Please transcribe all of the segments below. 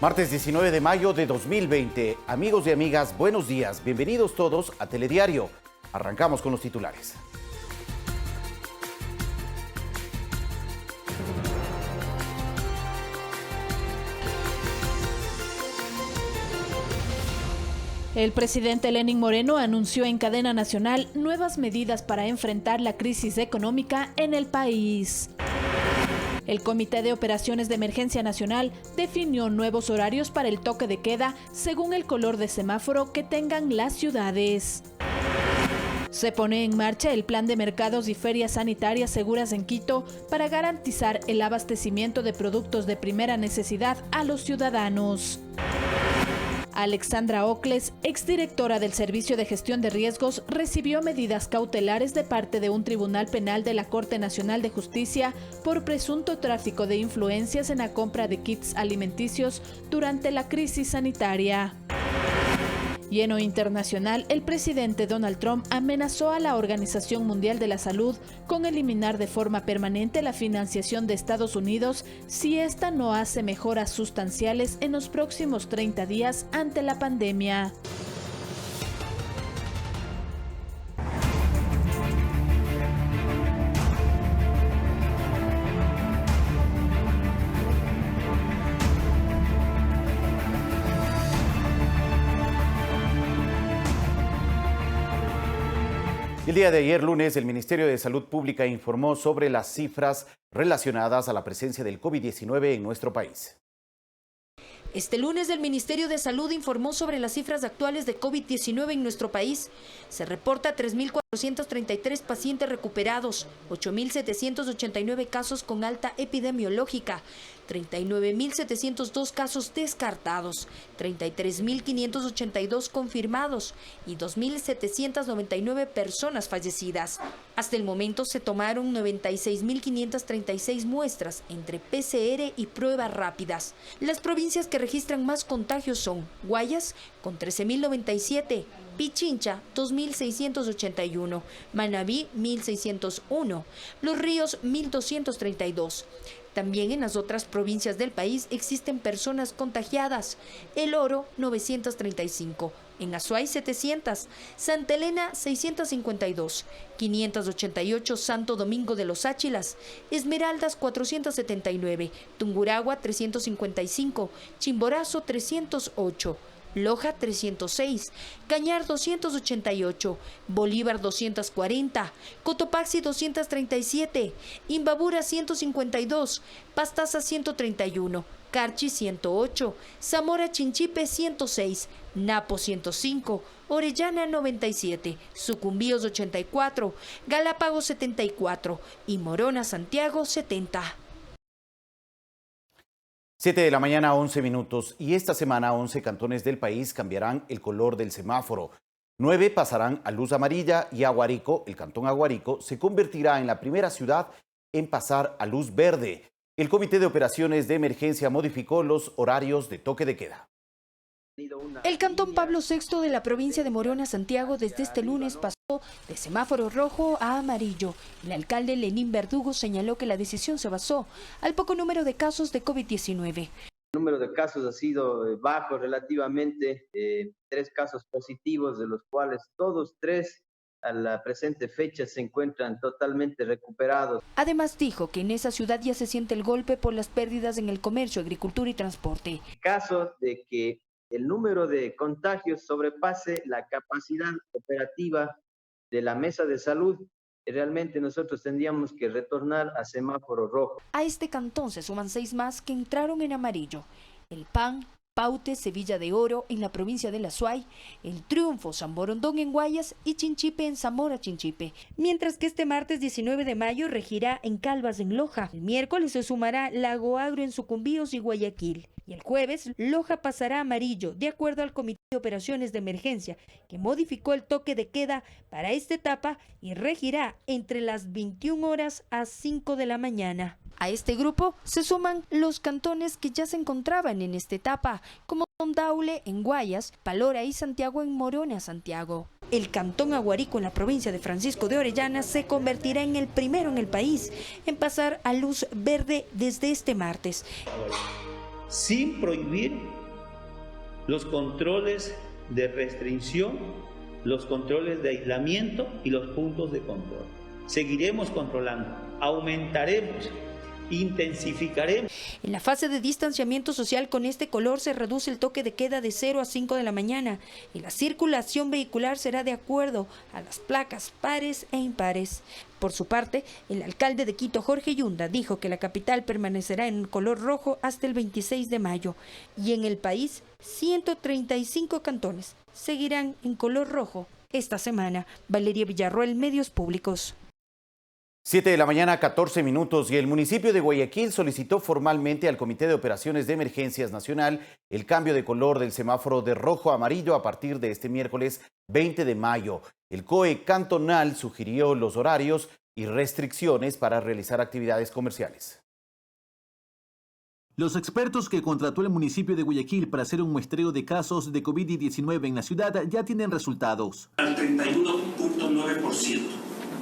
Martes 19 de mayo de 2020. Amigos y amigas, buenos días. Bienvenidos todos a Telediario. Arrancamos con los titulares. El presidente Lenín Moreno anunció en cadena nacional nuevas medidas para enfrentar la crisis económica en el país. El Comité de Operaciones de Emergencia Nacional definió nuevos horarios para el toque de queda según el color de semáforo que tengan las ciudades. Se pone en marcha el plan de mercados y ferias sanitarias seguras en Quito para garantizar el abastecimiento de productos de primera necesidad a los ciudadanos. Alexandra Ocles, exdirectora del Servicio de Gestión de Riesgos, recibió medidas cautelares de parte de un tribunal penal de la Corte Nacional de Justicia por presunto tráfico de influencias en la compra de kits alimenticios durante la crisis sanitaria. Y en lo internacional, el presidente Donald Trump amenazó a la Organización Mundial de la Salud con eliminar de forma permanente la financiación de Estados Unidos si ésta no hace mejoras sustanciales en los próximos 30 días ante la pandemia. El día de ayer, lunes, el Ministerio de Salud Pública informó sobre las cifras relacionadas a la presencia del COVID-19 en nuestro país. Este lunes el Ministerio de Salud informó sobre las cifras actuales de COVID-19 en nuestro país. Se reporta 3.433 pacientes recuperados, 8.789 casos con alta epidemiológica, 39.702 casos descartados, 33.582 confirmados y 2.799 personas fallecidas. Hasta el momento se tomaron 96.536 muestras entre PCR y pruebas rápidas. Las provincias que registran más contagios son Guayas con 13.097, Pichincha 2.681, Manabí 1.601, Los Ríos 1.232. También en las otras provincias del país existen personas contagiadas. El Oro 935, en Azuay 700, Santa Elena 652, 588 Santo Domingo de los Áchilas, Esmeraldas 479, Tungurahua 355, Chimborazo 308, Loja 306, Cañar 288, Bolívar 240, Cotopaxi 237, Imbabura 152, Pastaza 131, Carchi 108, Zamora Chinchipe 106, Napo 105, Orellana 97, Sucumbíos 84, Galápagos 74 y Morona Santiago 70. 7 de la mañana, 11 minutos. Y esta semana 11 cantones del país cambiarán el color del semáforo. 9 pasarán a luz amarilla y Aguarico, el cantón Aguarico, se convertirá en la primera ciudad en pasar a luz verde. El Comité de Operaciones de Emergencia modificó los horarios de toque de queda. El cantón Pablo VI de la provincia de Morona, Santiago, desde este lunes pasó de semáforo rojo a amarillo. El alcalde Lenín Verdugo señaló que la decisión se basó al poco número de casos de COVID-19. El número de casos ha sido bajo relativamente, 3 casos positivos, de los cuales todos 3 a la presente fecha se encuentran totalmente recuperados. Además dijo que en esa ciudad ya se siente el golpe por las pérdidas en el comercio, agricultura y transporte. En caso de que el número de contagios sobrepase la capacidad operativa de la mesa de salud, realmente nosotros tendríamos que retornar a semáforo rojo. A este cantón se suman 6 más que entraron en amarillo: El Pan, Paute, Sevilla de Oro en la provincia de La Azuay, El Triunfo, San Borondón en Guayas y Chinchipe en Zamora Chinchipe. Mientras que este martes 19 de mayo regirá en Calvas en Loja. El miércoles se sumará Lago Agro en Sucumbíos y Guayaquil. Y el jueves, Loja pasará a amarillo, de acuerdo al Comité de Operaciones de Emergencia, que modificó el toque de queda para esta etapa y regirá entre las 21 horas a 5 de la mañana. A este grupo se suman los cantones que ya se encontraban en esta etapa, como Daule en Guayas, Palora y Santiago en Morona, Santiago. El cantón Aguarico en la provincia de Francisco de Orellana se convertirá en el primero en el país en pasar a luz verde desde este martes. sin prohibir los controles de restricción, los controles de aislamiento y los puntos de control. Seguiremos controlando, aumentaremos, intensificaremos. En la fase de distanciamiento social con este color se reduce el toque de queda de 0 a 5 de la mañana y la circulación vehicular será de acuerdo a las placas pares e impares. Por su parte, el alcalde de Quito, Jorge Yunda, dijo que la capital permanecerá en color rojo hasta el 26 de mayo y en el país 135 cantones seguirán en color rojo esta semana. Valeria Villarroel, Medios Públicos. 7 de la mañana, 14 minutos, y el municipio de Guayaquil solicitó formalmente al Comité de Operaciones de Emergencias Nacional el cambio de color del semáforo de rojo a amarillo a partir de este miércoles 20 de mayo. El COE cantonal sugirió los horarios y restricciones para realizar actividades comerciales. Los expertos que contrató el municipio de Guayaquil para hacer un muestreo de casos de COVID-19 en la ciudad ya tienen resultados. Al 31.9%.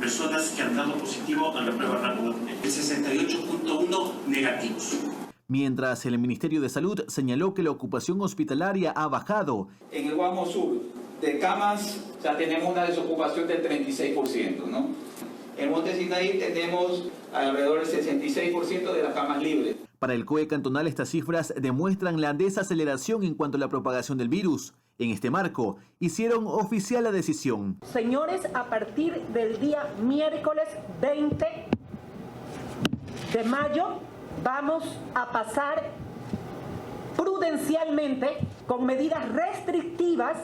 Personas que han dado positivo a la prueba rápida, el 68.1% negativos. Mientras el Ministerio de Salud señaló que la ocupación hospitalaria ha bajado. En el Guamo Sur, de camas, ya tenemos una desocupación del 36%, ¿no? En Monte Sinaí tenemos alrededor del 66% de las camas libres. Para el COE cantonal, estas cifras demuestran la desaceleración en cuanto a la propagación del virus. En este marco, hicieron oficial la decisión. Señores, a partir del día miércoles 20 de mayo, vamos a pasar prudencialmente, con medidas restrictivas,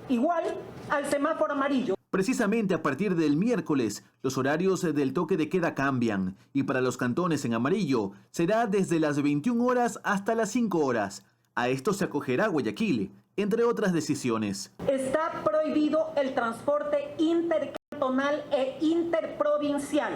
igual al semáforo amarillo. Precisamente a partir del miércoles, los horarios del toque de queda cambian y para los cantones en amarillo será desde las 21 horas hasta las 5 horas. A esto se acogerá Guayaquil, entre otras decisiones. Está prohibido el transporte intercantonal e interprovincial,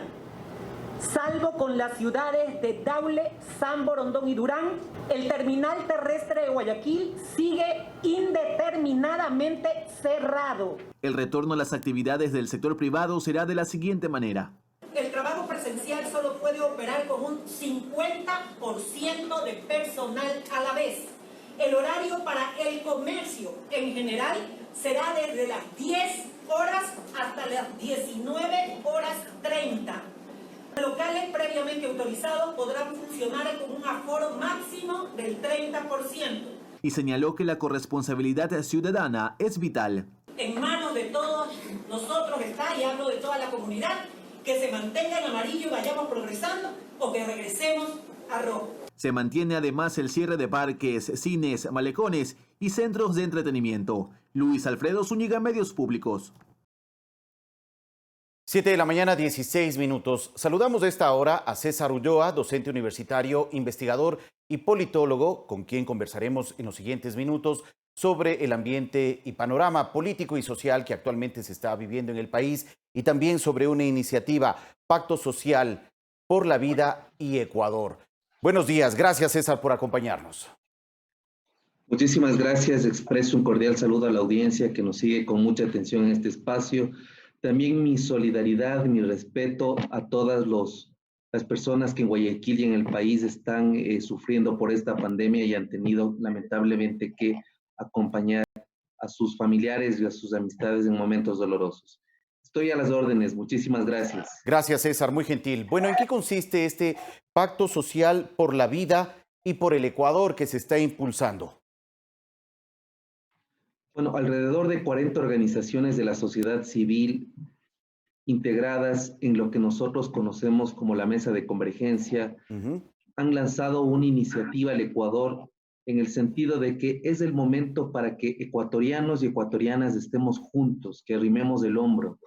salvo con las ciudades de Daule, San Borondón y Durán. El terminal terrestre de Guayaquil sigue indeterminadamente cerrado. El retorno a las actividades del sector privado será de la siguiente manera. El trabajo presencial solo puede operar con un 50% de personal a la vez. El horario para el comercio en general será desde las 10 horas hasta las 19:30. Locales previamente autorizados podrán funcionar con un aforo máximo del 30%. Y señaló que la corresponsabilidad ciudadana es vital. En manos de todos nosotros está, y hablo de toda la comunidad, que se mantenga en amarillo y vayamos progresando o que regresemos a rojo. Se mantiene además el cierre de parques, cines, malecones y centros de entretenimiento. Luis Alfredo Zúñiga, Medios Públicos. 7 de la mañana, 16 minutos. Saludamos a esta hora a César Ulloa, docente universitario, investigador y politólogo, con quien conversaremos en los siguientes minutos sobre el ambiente y panorama político y social que actualmente se está viviendo en el país y también sobre una iniciativa, Pacto Social por la Vida y Ecuador. Buenos días, gracias César por acompañarnos. Muchísimas gracias, expreso un cordial saludo a la audiencia que nos sigue con mucha atención en este espacio. También mi solidaridad, mi respeto a todas las personas que en Guayaquil y en el país están sufriendo por esta pandemia y han tenido lamentablemente que acompañar a sus familiares y a sus amistades en momentos dolorosos. Estoy a las órdenes, muchísimas gracias. Gracias César, muy gentil. Bueno, ¿en qué consiste este Pacto Social por la Vida y por el Ecuador que se está impulsando? Bueno, alrededor de 40 organizaciones de la sociedad civil integradas en lo que nosotros conocemos como la Mesa de Convergencia han lanzado una iniciativa al Ecuador en el sentido de que es el momento para que ecuatorianos y ecuatorianas estemos juntos, que arrimemos el hombro.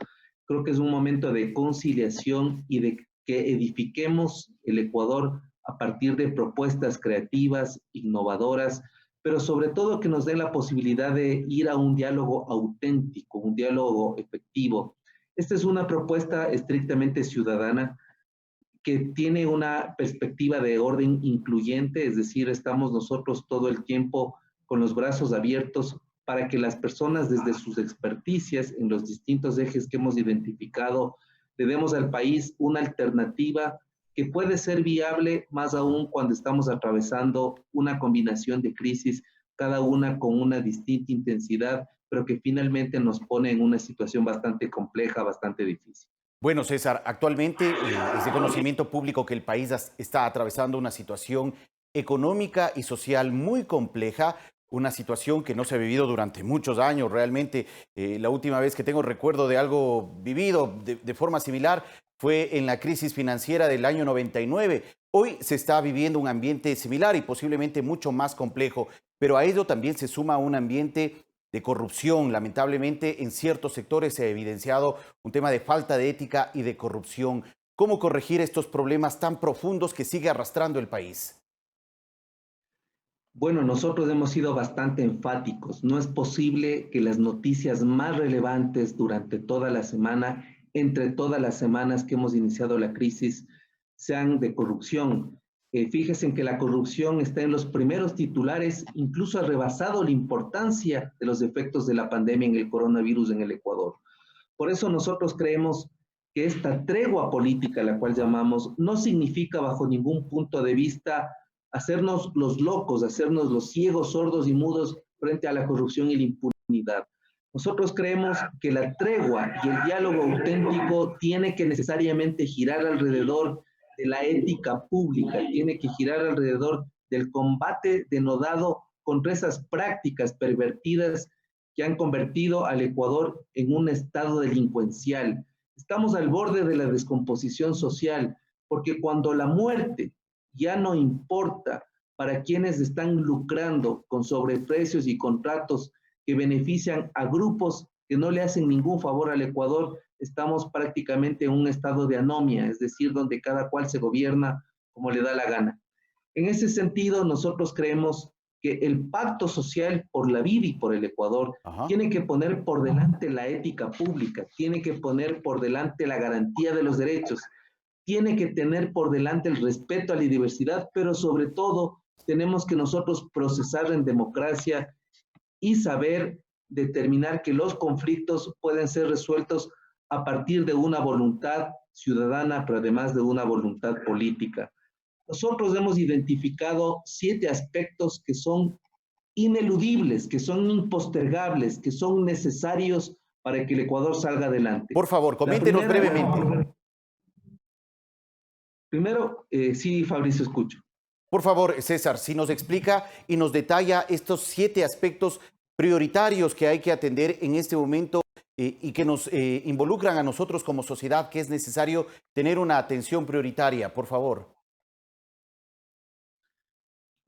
Creo que es un momento de conciliación y de que edifiquemos el Ecuador a partir de propuestas creativas, innovadoras, pero sobre todo que nos den la posibilidad de ir a un diálogo auténtico, un diálogo efectivo. Esta es una propuesta estrictamente ciudadana que tiene una perspectiva de orden incluyente, es decir, estamos nosotros todo el tiempo con los brazos abiertos para que las personas desde sus experticias en los distintos ejes que hemos identificado le demos al país una alternativa que puede ser viable más aún cuando estamos atravesando una combinación de crisis, cada una con una distinta intensidad, pero que finalmente nos pone en una situación bastante compleja, bastante difícil. Bueno, César, actualmente es de conocimiento público que el país está atravesando una situación económica y social muy compleja, una situación que no se ha vivido durante muchos años. Realmente, la última vez que tengo recuerdo de algo vivido de forma similar fue en la crisis financiera del año 99. Hoy se está viviendo un ambiente similar y posiblemente mucho más complejo, pero a ello también se suma un ambiente de corrupción. Lamentablemente, en ciertos sectores se ha evidenciado un tema de falta de ética y de corrupción. ¿Cómo corregir estos problemas tan profundos que sigue arrastrando el país? Bueno, nosotros hemos sido bastante enfáticos. No es posible que las noticias más relevantes durante toda la semana, entre todas las semanas que hemos iniciado la crisis, sean de corrupción. Fíjense en que la corrupción está en los primeros titulares, incluso ha rebasado la importancia de los efectos de la pandemia en el coronavirus en el Ecuador. Por eso nosotros creemos que esta tregua política, la cual llamamos, no significa bajo ningún punto de vista hacernos los locos, hacernos los ciegos, sordos y mudos frente a la corrupción y la impunidad. Nosotros creemos que la tregua y el diálogo auténtico tiene que necesariamente girar alrededor de la ética pública, tiene que girar alrededor del combate denodado contra esas prácticas pervertidas que han convertido al Ecuador en un estado delincuencial. Estamos al borde de la descomposición social, porque cuando la muerte ya no importa para quienes están lucrando con sobreprecios y contratos que benefician a grupos que no le hacen ningún favor al Ecuador, estamos prácticamente en un estado de anomia, es decir, donde cada cual se gobierna como le da la gana. En ese sentido, nosotros creemos que el pacto social por la vida y por el Ecuador tiene que poner por delante la ética pública, tiene que poner por delante la garantía de los derechos, tiene que tener por delante el respeto a la diversidad, pero sobre todo tenemos que nosotros procesar en democracia y saber determinar que los conflictos pueden ser resueltos a partir de una voluntad ciudadana, pero además de una voluntad política. Nosotros hemos identificado 7 aspectos que son ineludibles, que son impostergables, que son necesarios para que el Ecuador salga adelante. Por favor, coméntenos brevemente. Primero, sí, Fabricio, escucho. Por favor, César, si nos explica y nos detalla estos 7 aspectos prioritarios que hay que atender en este momento y que nos involucran a nosotros como sociedad, que es necesario tener una atención prioritaria, por favor.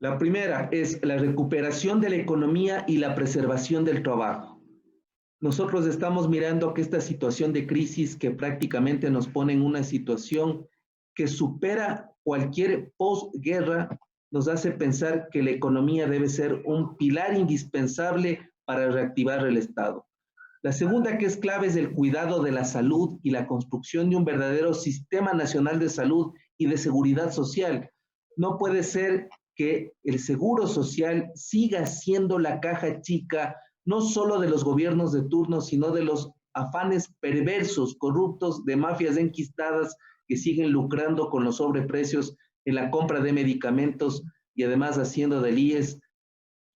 La primera es la recuperación de la economía y la preservación del trabajo. Nosotros estamos mirando que esta situación de crisis que prácticamente nos pone en una situación que supera cualquier posguerra, nos hace pensar que la economía debe ser un pilar indispensable para reactivar el Estado. La segunda que es clave es el cuidado de la salud y la construcción de un verdadero sistema nacional de salud y de seguridad social. No puede ser que el seguro social siga siendo la caja chica, no solo de los gobiernos de turno, sino de los afanes perversos, corruptos, de mafias enquistadas que siguen lucrando con los sobreprecios en la compra de medicamentos y además haciendo del IES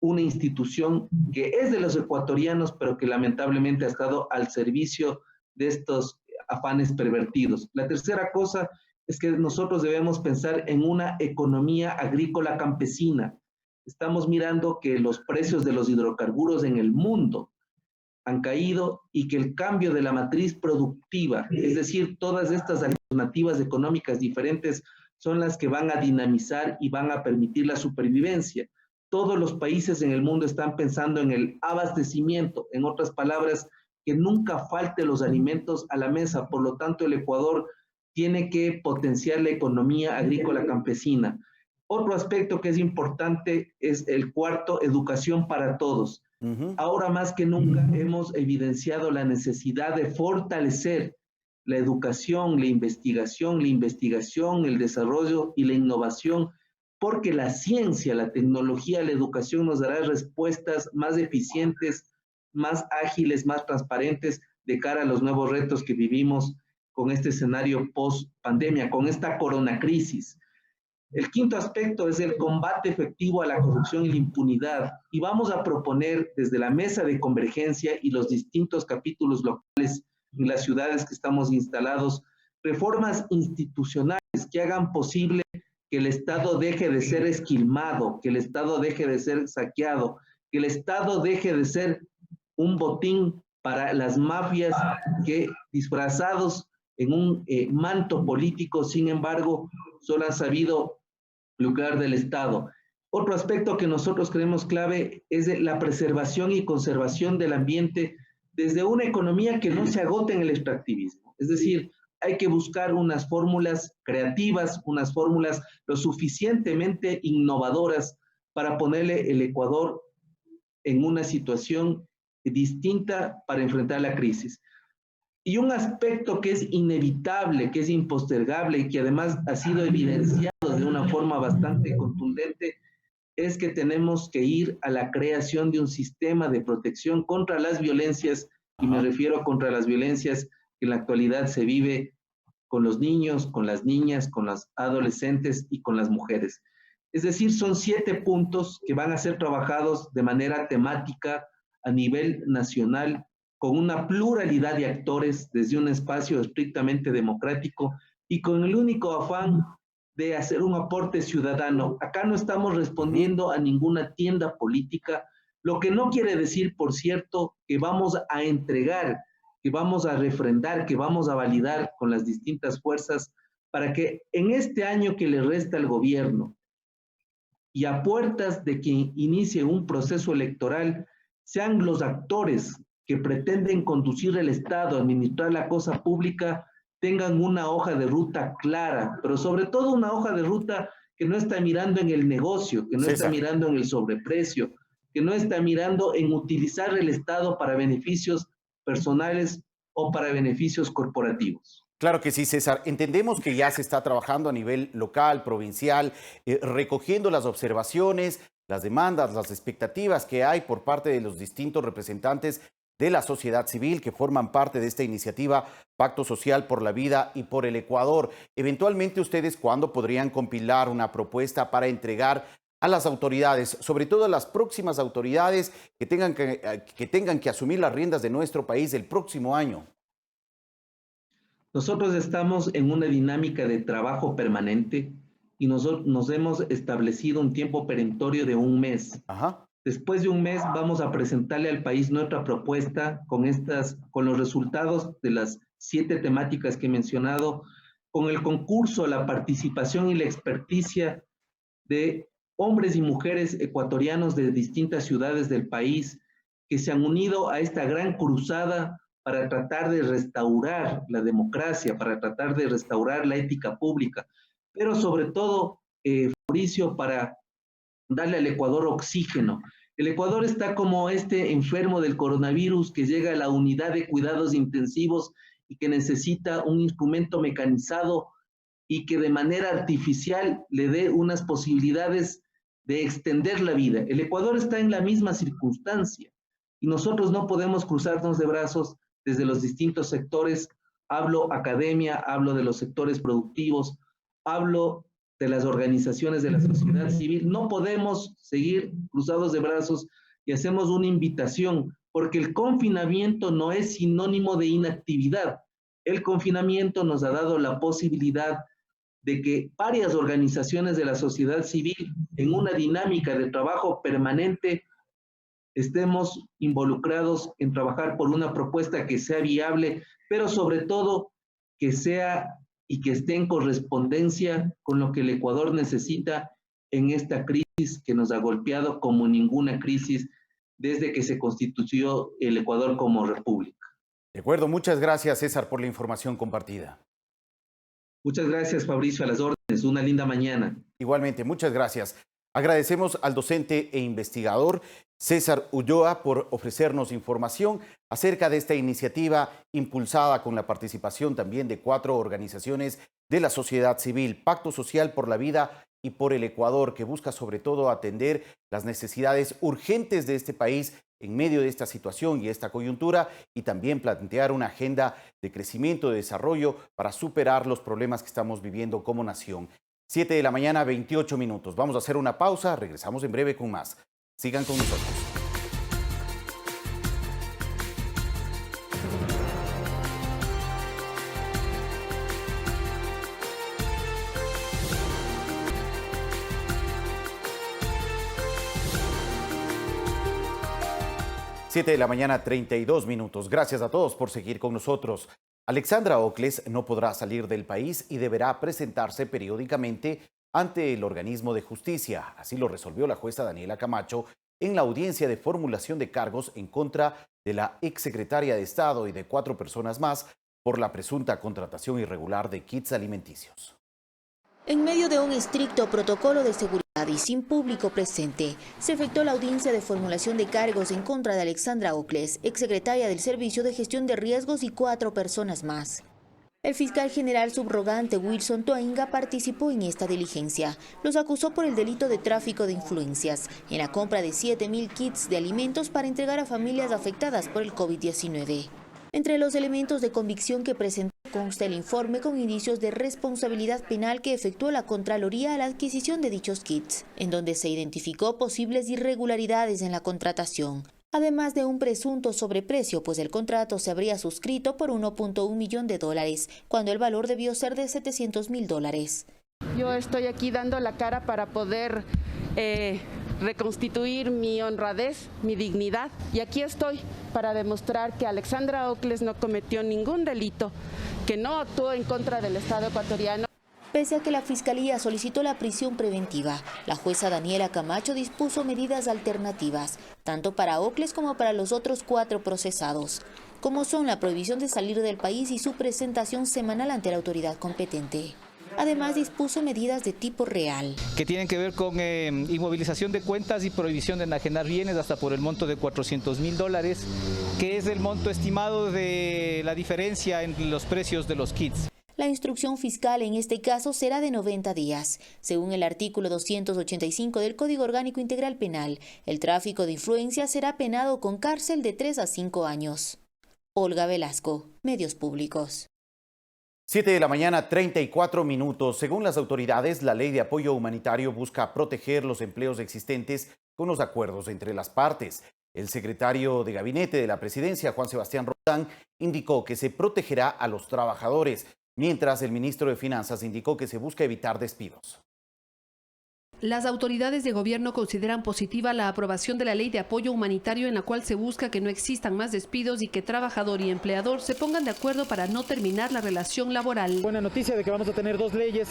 una institución que es de los ecuatorianos, pero que lamentablemente ha estado al servicio de estos afanes pervertidos. La tercera cosa es que nosotros debemos pensar en una economía agrícola campesina. Estamos mirando que los precios de los hidrocarburos en el mundo han caído y que el cambio de la matriz productiva, es decir, todas estas alternativas económicas diferentes son las que van a dinamizar y van a permitir la supervivencia. Todos los países en el mundo están pensando en el abastecimiento, en otras palabras, que nunca falte los alimentos a la mesa. Por lo tanto, el Ecuador tiene que potenciar la economía agrícola campesina. Otro aspecto que es importante es el cuarto, educación para todos. Ahora más que nunca hemos evidenciado la necesidad de fortalecer la educación, la investigación, el desarrollo y la innovación, porque la ciencia, la tecnología, la educación nos dará respuestas más eficientes, más ágiles, más transparentes de cara a los nuevos retos que vivimos con este escenario post-pandemia, con esta coronacrisis. El quinto aspecto es el combate efectivo a la corrupción y la impunidad. Y vamos a proponer desde la mesa de convergencia y los distintos capítulos locales en las ciudades que estamos instalados, reformas institucionales que hagan posible que el Estado deje de ser esquilmado, que el Estado deje de ser saqueado, que el Estado deje de ser un botín para las mafias que, disfrazados en un manto político, sin embargo, solo han sabido lucrar del Estado. Otro aspecto que nosotros creemos clave es la preservación y conservación del ambiente desde una economía que no se agote en el extractivismo. Es decir, hay que buscar unas fórmulas creativas, unas fórmulas lo suficientemente innovadoras para ponerle el Ecuador en una situación distinta para enfrentar la crisis. Y un aspecto que es inevitable, que es impostergable y que además ha sido evidenciado de una forma bastante contundente, es que tenemos que ir a la creación de un sistema de protección contra las violencias, y me refiero contra las violencias que en la actualidad se vive con los niños, con las niñas, con las adolescentes y con las mujeres. Es decir, son 7 puntos que van a ser trabajados de manera temática a nivel nacional, con una pluralidad de actores desde un espacio estrictamente democrático y con el único afán de hacer un aporte ciudadano. Acá no estamos respondiendo a ninguna tienda política, lo que no quiere decir, por cierto, que vamos a entregar, que vamos a refrendar, que vamos a validar con las distintas fuerzas para que en este año que le resta al gobierno y a puertas de que inicie un proceso electoral, sean los actores que pretenden conducir el Estado, administrar la cosa pública, tengan una hoja de ruta clara, pero sobre todo una hoja de ruta que no está mirando en el negocio, que no está mirando en el sobreprecio, que no está mirando en utilizar el Estado para beneficios personales o para beneficios corporativos. Claro que sí, César. Entendemos que ya se está trabajando a nivel local, provincial, recogiendo las observaciones, las demandas, las expectativas que hay por parte de los distintos representantes de la sociedad civil que forman parte de esta iniciativa Pacto Social por la Vida y por el Ecuador. Eventualmente, ¿ustedes cuándo podrían compilar una propuesta para entregar a las autoridades, sobre todo a las próximas autoridades que tengan que asumir las riendas de nuestro país el próximo año? Nosotros estamos en una dinámica de trabajo permanente y nos hemos establecido un tiempo perentorio de 1 mes. Ajá. Después de 1 mes vamos a presentarle al país nuestra propuesta con los resultados de las 7 temáticas que he mencionado, con el concurso, la participación y la experticia de hombres y mujeres ecuatorianos de distintas ciudades del país que se han unido a esta gran cruzada para tratar de restaurar la democracia, para tratar de restaurar la ética pública, pero sobre todo, Mauricio, para darle al Ecuador oxígeno. El Ecuador está como este enfermo del coronavirus que llega a la unidad de cuidados intensivos y que necesita un instrumento mecanizado y que de manera artificial le dé unas posibilidades de extender la vida. El Ecuador está en la misma circunstancia y nosotros no podemos cruzarnos de brazos desde los distintos sectores. Hablo academia, hablo de los sectores productivos, hablo de las organizaciones de la sociedad civil. No podemos seguir cruzados de brazos y hacemos una invitación, porque el confinamiento no es sinónimo de inactividad. El confinamiento nos ha dado la posibilidad de que varias organizaciones de la sociedad civil, en una dinámica de trabajo permanente, estemos involucrados en trabajar por una propuesta que sea viable, pero sobre todo que sea y que esté en correspondencia con lo que el Ecuador necesita en esta crisis que nos ha golpeado como ninguna crisis desde que se constituyó el Ecuador como república. De acuerdo, muchas gracias, César, por la información compartida. Muchas gracias, Fabricio, a las órdenes. Una linda mañana. Igualmente, muchas gracias. Agradecemos al docente e investigador César Ulloa por ofrecernos información acerca de esta iniciativa impulsada con la participación también de 4 organizaciones de la sociedad civil, Pacto Social por la Vida y por el Ecuador, que busca sobre todo atender las necesidades urgentes de este país en medio de esta situación y esta coyuntura, y también plantear una agenda de crecimiento, de desarrollo para superar los problemas que estamos viviendo como nación. 7 de la mañana, 28 minutos. Vamos a hacer una pausa, regresamos en breve con más. Sigan con nosotros. Siete de la mañana, 32 minutos. Gracias a todos por seguir con nosotros. Alexandra Ocles no podrá salir del país y deberá presentarse periódicamente ante el organismo de justicia. Así lo resolvió la jueza Daniela Camacho en la audiencia de formulación de cargos en contra de la exsecretaria de Estado y de 4 personas más por la presunta contratación irregular de kits alimenticios. En medio de un estricto protocolo de seguridad y sin público presente, se efectuó la audiencia de formulación de cargos en contra de Alexandra Ocles, exsecretaria del Servicio de Gestión de Riesgos, y 4 personas más. El fiscal general subrogante Wilson Toinga participó en esta diligencia. Los acusó por el delito de tráfico de influencias en la compra de 7.000 kits de alimentos para entregar a familias afectadas por el COVID-19. Entre los elementos de convicción que presentó consta el informe con indicios de responsabilidad penal que efectuó la Contraloría a la adquisición de dichos kits, en donde se identificó posibles irregularidades en la contratación, además de un presunto sobreprecio, pues el contrato se habría suscrito por $1.1 millón, cuando el valor debió ser de $700.000. Yo estoy aquí dando la cara para poder reconstituir mi honradez, mi dignidad, y aquí estoy para demostrar que Alexandra Ocles no cometió ningún delito, que no actuó en contra del Estado ecuatoriano. Pese a que la Fiscalía solicitó la prisión preventiva, la jueza Daniela Camacho dispuso medidas alternativas, tanto para Ocles como para los otros 4 procesados, como son la prohibición de salir del país y su presentación semanal ante la autoridad competente. Además, dispuso medidas de tipo real, que tienen que ver con inmovilización de cuentas y prohibición de enajenar bienes hasta por el monto de $400.000, que es el monto estimado de la diferencia en los precios de los kits. La instrucción fiscal en este caso será de 90 días. Según el artículo 285 del Código Orgánico Integral Penal, el tráfico de influencias será penado con cárcel de 3 a 5 años. Olga Velasco, Medios Públicos. 7 de la mañana, 34 minutos. Según las autoridades, la ley de apoyo humanitario busca proteger los empleos existentes con los acuerdos entre las partes. El secretario de Gabinete de la Presidencia, Juan Sebastián Roldán, indicó que se protegerá a los trabajadores, mientras el ministro de Finanzas indicó que se busca evitar despidos. Las autoridades de gobierno consideran positiva la aprobación de la ley de apoyo humanitario, en la cual se busca que no existan más despidos y que trabajador y empleador se pongan de acuerdo para no terminar la relación laboral. Buena noticia de que vamos a tener 2 leyes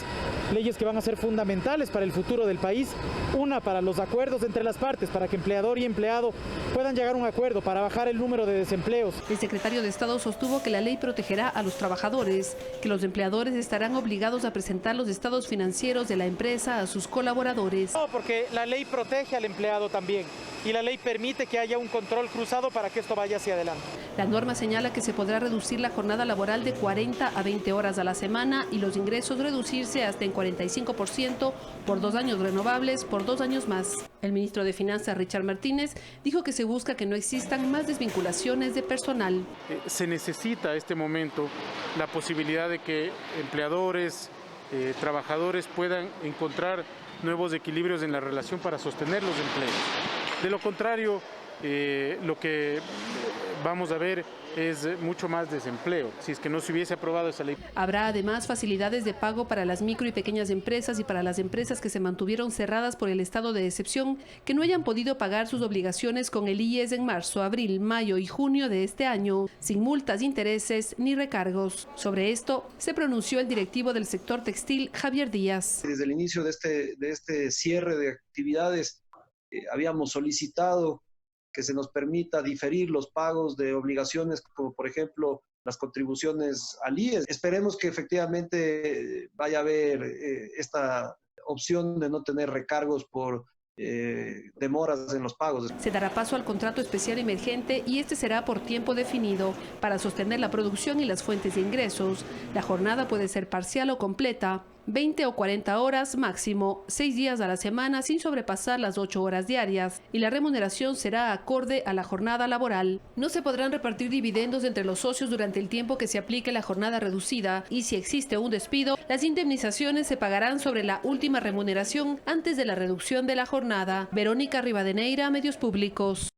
que van a ser fundamentales para el futuro del país. Una para los acuerdos entre las partes, para que empleador y empleado puedan llegar a un acuerdo para bajar el número de desempleos. El secretario de Estado sostuvo que la ley protegerá a los trabajadores, que los empleadores estarán obligados a presentar los estados financieros de la empresa a sus colaboradores. No, porque la ley protege al empleado también y la ley permite que haya un control cruzado para que esto vaya hacia adelante. La norma señala que se podrá reducir la jornada laboral de 40 a 20 horas a la semana y los ingresos reducirse hasta en 45% por 2 años renovables por 2 años más. El ministro de Finanzas, Richard Martínez, dijo que se busca que no existan más desvinculaciones de personal. Se necesita en este momento la posibilidad de que empleadores, trabajadores puedan encontrar nuevos equilibrios en la relación para sostener los empleos. De lo contrario, lo que vamos a ver es mucho más desempleo, si es que no se hubiese aprobado esa ley. Habrá además facilidades de pago para las micro y pequeñas empresas y para las empresas que se mantuvieron cerradas por el estado de excepción, que no hayan podido pagar sus obligaciones con el IES en marzo, abril, mayo y junio de este año, sin multas, intereses ni recargos. Sobre esto se pronunció el directivo del sector textil, Javier Díaz. Desde el inicio de este cierre de actividades, habíamos solicitado que se nos permita diferir los pagos de obligaciones, como por ejemplo las contribuciones al IES. Esperemos que efectivamente vaya a haber esta opción de no tener recargos por demoras en los pagos. Se dará paso al contrato especial emergente y este será por tiempo definido para sostener la producción y las fuentes de ingresos. La jornada puede ser parcial o completa. 20 o 40 horas máximo, 6 días a la semana sin sobrepasar las 8 horas diarias, y la remuneración será acorde a la jornada laboral. No se podrán repartir dividendos entre los socios durante el tiempo que se aplique la jornada reducida, y si existe un despido, las indemnizaciones se pagarán sobre la última remuneración antes de la reducción de la jornada. Verónica Rivadeneira, Medios Públicos.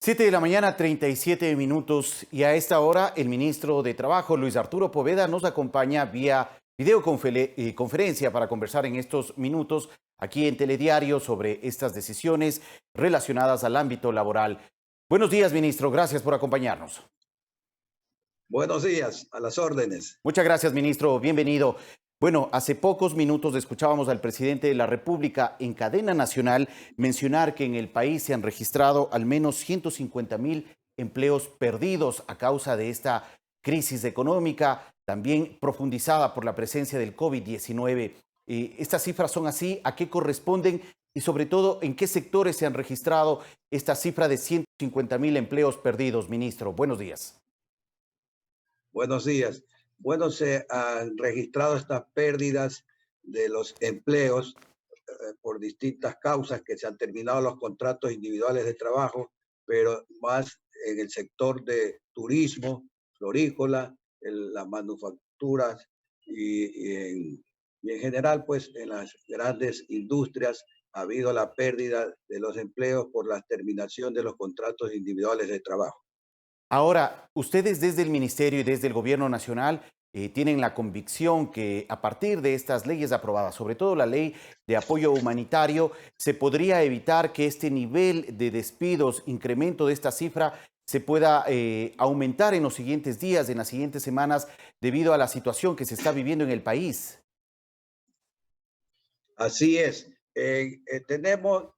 7 de la mañana, 37 minutos, y a esta hora el ministro de Trabajo, Luis Arturo Poveda, nos acompaña vía videoconferencia para conversar en estos minutos aquí en Telediario sobre estas decisiones relacionadas al ámbito laboral. Buenos días, ministro, gracias por acompañarnos. Buenos días, a las órdenes. Muchas gracias, ministro, bienvenido. Bueno, hace pocos minutos escuchábamos al presidente de la República en cadena nacional mencionar que en el país se han registrado al menos 150,000 empleos perdidos a causa de esta crisis económica, también profundizada por la presencia del COVID-19. ¿Estas cifras son así? ¿A qué corresponden? Y sobre todo, ¿en qué sectores se han registrado esta cifra de 150,000 empleos perdidos, ministro? Buenos días. Buenos días. Bueno, se han registrado estas pérdidas de los empleos por distintas causas, que se han terminado los contratos individuales de trabajo, pero más en el sector de turismo, florícola, las manufacturas y en general, pues en las grandes industrias ha habido la pérdida de los empleos por la terminación de los contratos individuales de trabajo. Ahora, ustedes desde el Ministerio y desde el Gobierno Nacional tienen la convicción que a partir de estas leyes aprobadas, sobre todo la ley de apoyo humanitario, se podría evitar que este nivel de despidos, incremento de esta cifra, se pueda aumentar en los siguientes días, en las siguientes semanas, debido a la situación que se está viviendo en el país. Así es. Tenemos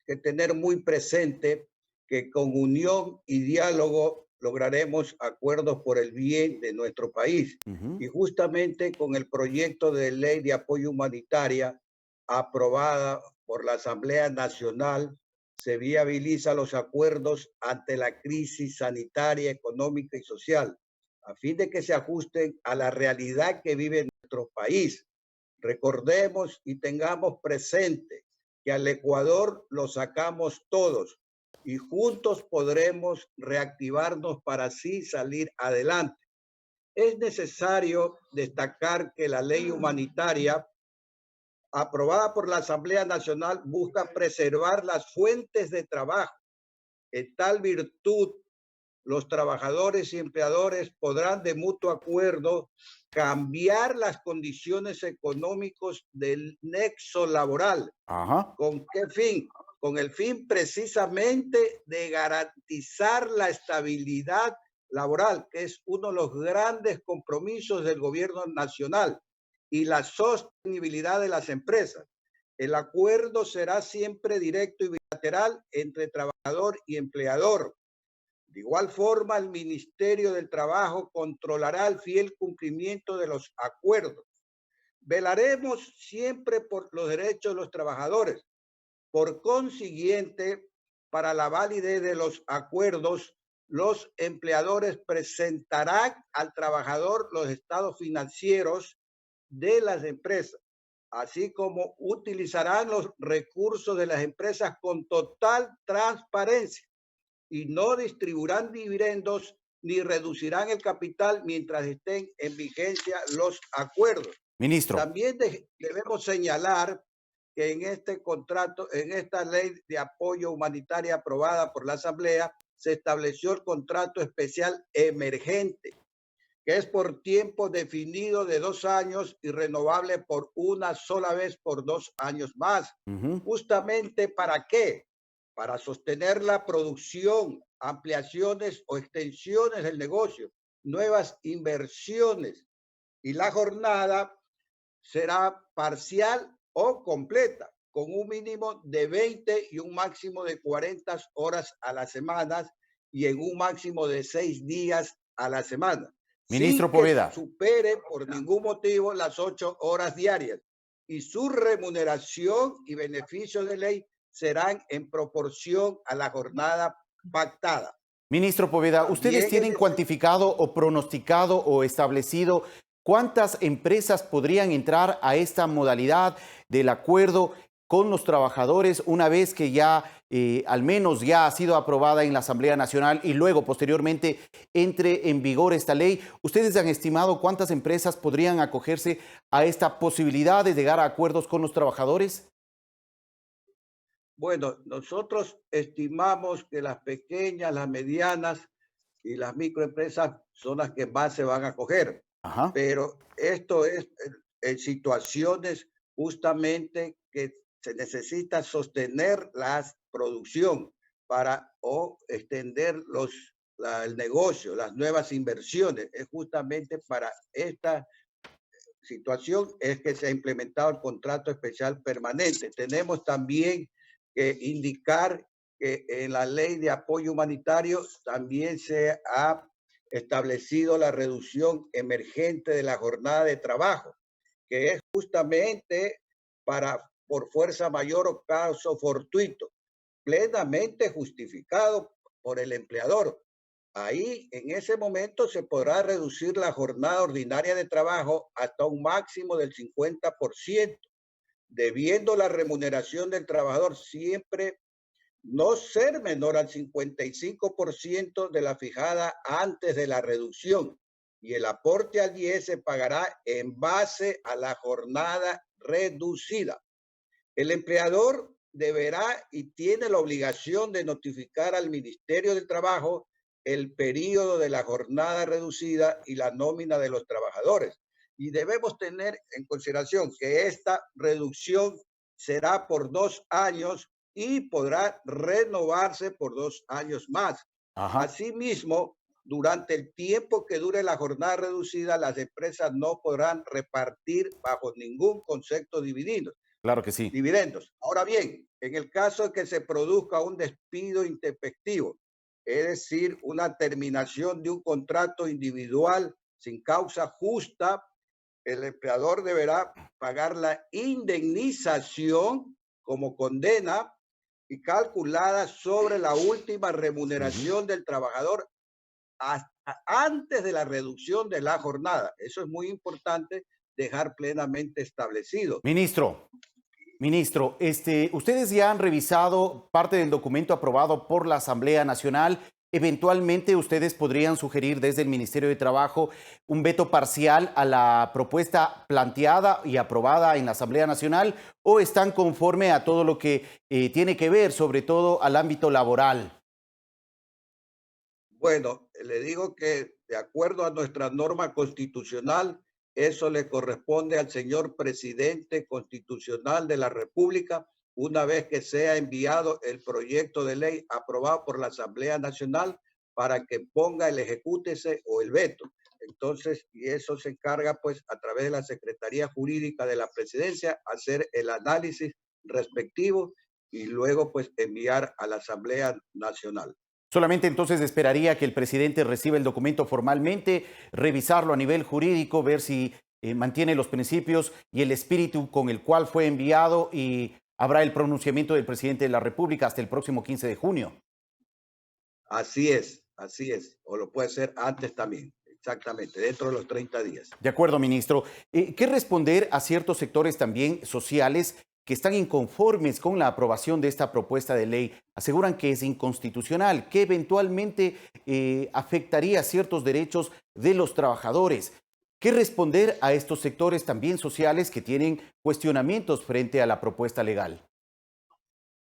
que tener muy presente que con unión y diálogo lograremos acuerdos por el bien de nuestro país. Y justamente con el proyecto de ley de apoyo humanitaria aprobada por la Asamblea Nacional, se viabiliza los acuerdos ante la crisis sanitaria, económica y social, a fin de que se ajusten a la realidad que vive nuestro país. Recordemos y tengamos presente que al Ecuador lo sacamos todos y juntos podremos reactivarnos para así salir adelante. Es necesario destacar que la ley humanitaria aprobada por la Asamblea Nacional busca preservar las fuentes de trabajo. En tal virtud, los trabajadores y empleadores podrán de mutuo acuerdo cambiar las condiciones económicas del nexo laboral. ¿Con qué fin? Con el fin precisamente de garantizar la estabilidad laboral, que es uno de los grandes compromisos del gobierno nacional, y la sostenibilidad de las empresas. El acuerdo será siempre directo y bilateral entre trabajador y empleador. De igual forma, el Ministerio del Trabajo controlará el fiel cumplimiento de los acuerdos. Velaremos siempre por los derechos de los trabajadores. Por consiguiente, para la validez de los acuerdos, los empleadores presentarán al trabajador los estados financieros de las empresas, así como utilizarán los recursos de las empresas con total transparencia y no distribuirán dividendos ni reducirán el capital mientras estén en vigencia los acuerdos. Ministro. También debemos señalar que en este contrato, en esta ley de apoyo humanitario aprobada por la Asamblea, se estableció el contrato especial emergente, que es por tiempo definido de 2 años y renovable por una sola vez por 2 años más. Justamente, ¿para qué? Para sostener la producción, ampliaciones o extensiones del negocio, nuevas inversiones. Y la jornada será parcial o completa, con un mínimo de 20 y un máximo de 40 horas a la semana y en un máximo de 6 días a la semana. Ministro Poveda. Sin que supere por ningún motivo las 8 horas diarias. Y su remuneración y beneficios de ley serán en proporción a la jornada pactada. Ministro Poveda, ¿ustedes tienen cuantificado o pronosticado o establecido ¿cuántas empresas podrían entrar a esta modalidad del acuerdo con los trabajadores una vez que ya al menos ya ha sido aprobada en la Asamblea Nacional y luego posteriormente entre en vigor esta ley? ¿Ustedes han estimado cuántas empresas podrían acogerse a esta posibilidad de llegar a acuerdos con los trabajadores? Bueno, nosotros estimamos que las pequeñas, las medianas y las microempresas son las que más se van a acoger. Ajá. Pero esto es en situaciones justamente que se necesita sostener la producción para extender el negocio, las nuevas inversiones. Es justamente para esta situación es que se ha implementado el contrato especial permanente. Tenemos también que indicar que en la ley de apoyo humanitario también se ha establecido la reducción emergente de la jornada de trabajo, que es justamente por fuerza mayor o caso fortuito, plenamente justificado por el empleador. Ahí, en ese momento, se podrá reducir la jornada ordinaria de trabajo hasta un máximo del 50%, debiendo la remuneración del trabajador siempre no ser menor al 55% de la fijada antes de la reducción, y el aporte al IES se pagará en base a la jornada reducida. El empleador deberá y tiene la obligación de notificar al Ministerio del Trabajo el periodo de la jornada reducida y la nómina de los trabajadores. Y debemos tener en consideración que esta reducción será por 2 años y podrá renovarse por 2 años más. Ajá. Asimismo, durante el tiempo que dure la jornada reducida, las empresas no podrán repartir bajo ningún concepto dividendos. Claro que sí. Dividendos. Ahora bien, en el caso de que se produzca un despido intempestivo, es decir, una terminación de un contrato individual sin causa justa, el empleador deberá pagar la indemnización como condena y calculada sobre la última remuneración del trabajador hasta antes de la reducción de la jornada. Eso es muy importante dejar plenamente establecido. Ministro, ustedes ya han revisado parte del documento aprobado por la Asamblea Nacional. Eventualmente ustedes podrían sugerir desde el Ministerio de Trabajo un veto parcial a la propuesta planteada y aprobada en la Asamblea Nacional, ¿o están conforme a todo lo que tiene que ver, sobre todo al ámbito laboral? Bueno, le digo que de acuerdo a nuestra norma constitucional, eso le corresponde al señor presidente constitucional de la República, una vez que sea enviado el proyecto de ley aprobado por la Asamblea Nacional para que ponga el ejecútese o el veto. Entonces, y eso se encarga pues a través de la Secretaría Jurídica de la Presidencia hacer el análisis respectivo y luego pues enviar a la Asamblea Nacional. Solamente entonces esperaría que el presidente reciba el documento formalmente, revisarlo a nivel jurídico, ver si mantiene los principios y el espíritu con el cual fue enviado, y habrá el pronunciamiento del presidente de la República hasta el próximo 15 de junio. Así es, o lo puede ser antes también, exactamente, dentro de los 30 días. De acuerdo, ministro. ¿Qué responder a ciertos sectores también sociales que están inconformes con la aprobación de esta propuesta de ley? Aseguran que es inconstitucional, que eventualmente afectaría ciertos derechos de los trabajadores. ¿Qué responder a estos sectores también sociales que tienen cuestionamientos frente a la propuesta legal?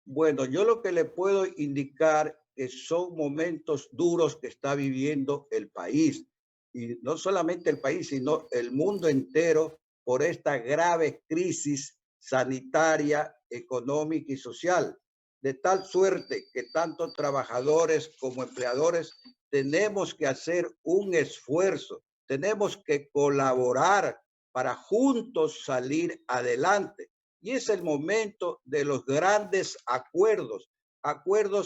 Bueno, yo lo que le puedo indicar que son momentos duros que está viviendo el país, y no solamente el país, sino el mundo entero, por esta grave crisis sanitaria, económica y social, de tal suerte que tanto trabajadores como empleadores tenemos que hacer un esfuerzo, tenemos que colaborar para juntos salir adelante. Y es el momento de los grandes acuerdos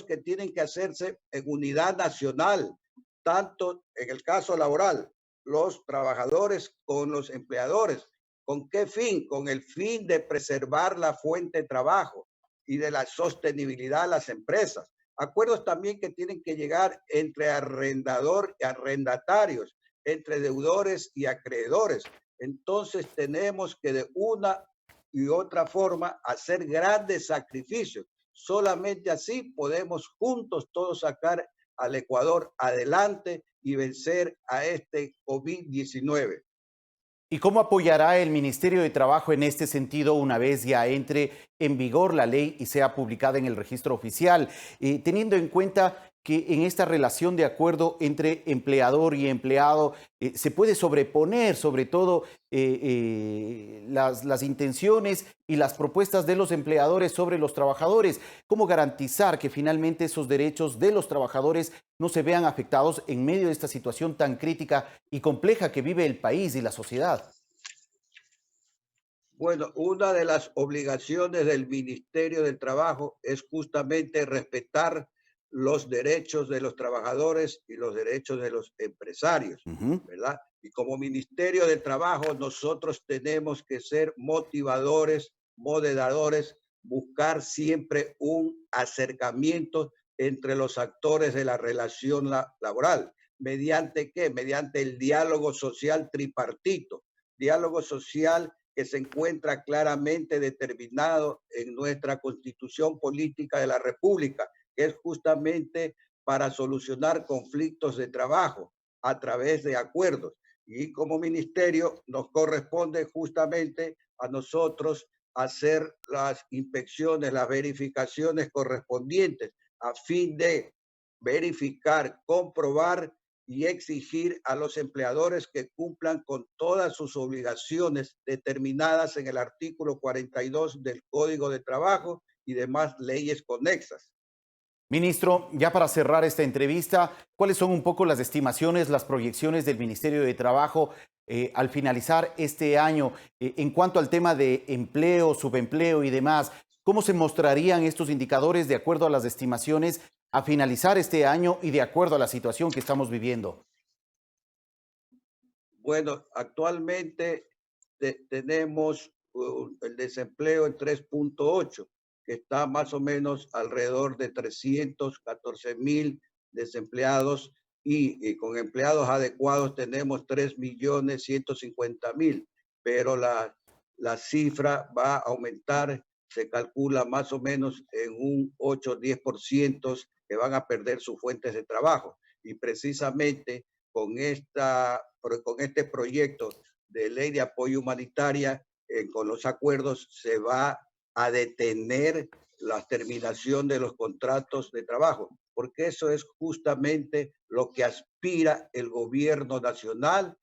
que tienen que hacerse en unidad nacional, tanto en el caso laboral, los trabajadores con los empleadores. ¿Con qué fin? Con el fin de preservar la fuente de trabajo y de la sostenibilidad de las empresas. Acuerdos también que tienen que llegar entre arrendador y arrendatarios, entre deudores y acreedores. Entonces tenemos que de una y otra forma hacer grandes sacrificios. Solamente así podemos juntos todos sacar al Ecuador adelante y vencer a este COVID-19. ¿Y cómo apoyará el Ministerio de Trabajo en este sentido una vez ya entre en vigor la ley y sea publicada en el registro oficial? Teniendo en cuenta que en esta relación de acuerdo entre empleador y empleado se puede sobreponer sobre todo las intenciones y las propuestas de los empleadores sobre los trabajadores. ¿Cómo garantizar que finalmente esos derechos de los trabajadores no se vean afectados en medio de esta situación tan crítica y compleja que vive el país y la sociedad? Bueno, una de las obligaciones del Ministerio del Trabajo es justamente respetar los derechos de los trabajadores y los derechos de los empresarios, ¿verdad? Y como Ministerio del Trabajo nosotros tenemos que ser motivadores, moderadores, buscar siempre un acercamiento entre los actores de la relación laboral. ¿Mediante qué? Mediante el diálogo social tripartito, diálogo social que se encuentra claramente determinado en nuestra Constitución Política de la República, que es justamente para solucionar conflictos de trabajo a través de acuerdos. Y como ministerio nos corresponde justamente a nosotros hacer las inspecciones, las verificaciones correspondientes a fin de verificar, comprobar y exigir a los empleadores que cumplan con todas sus obligaciones determinadas en el artículo 42 del Código de Trabajo y demás leyes conexas. Ministro, ya para cerrar esta entrevista, ¿cuáles son un poco las estimaciones, las proyecciones del Ministerio de Trabajo al finalizar este año en cuanto al tema de empleo, subempleo y demás? ¿Cómo se mostrarían estos indicadores de acuerdo a las estimaciones a finalizar este año y de acuerdo a la situación que estamos viviendo? Bueno, actualmente tenemos el desempleo en 3.8, que está más o menos alrededor de 314,000 desempleados y con empleados adecuados tenemos 3.150.000, pero la cifra va a aumentar, se calcula más o menos en un 8-10% que van a perder sus fuentes de trabajo. Y precisamente con este proyecto de ley de apoyo humanitaria, con los acuerdos se va a detener la terminación de los contratos de trabajo, porque eso es justamente lo que aspira el gobierno nacional,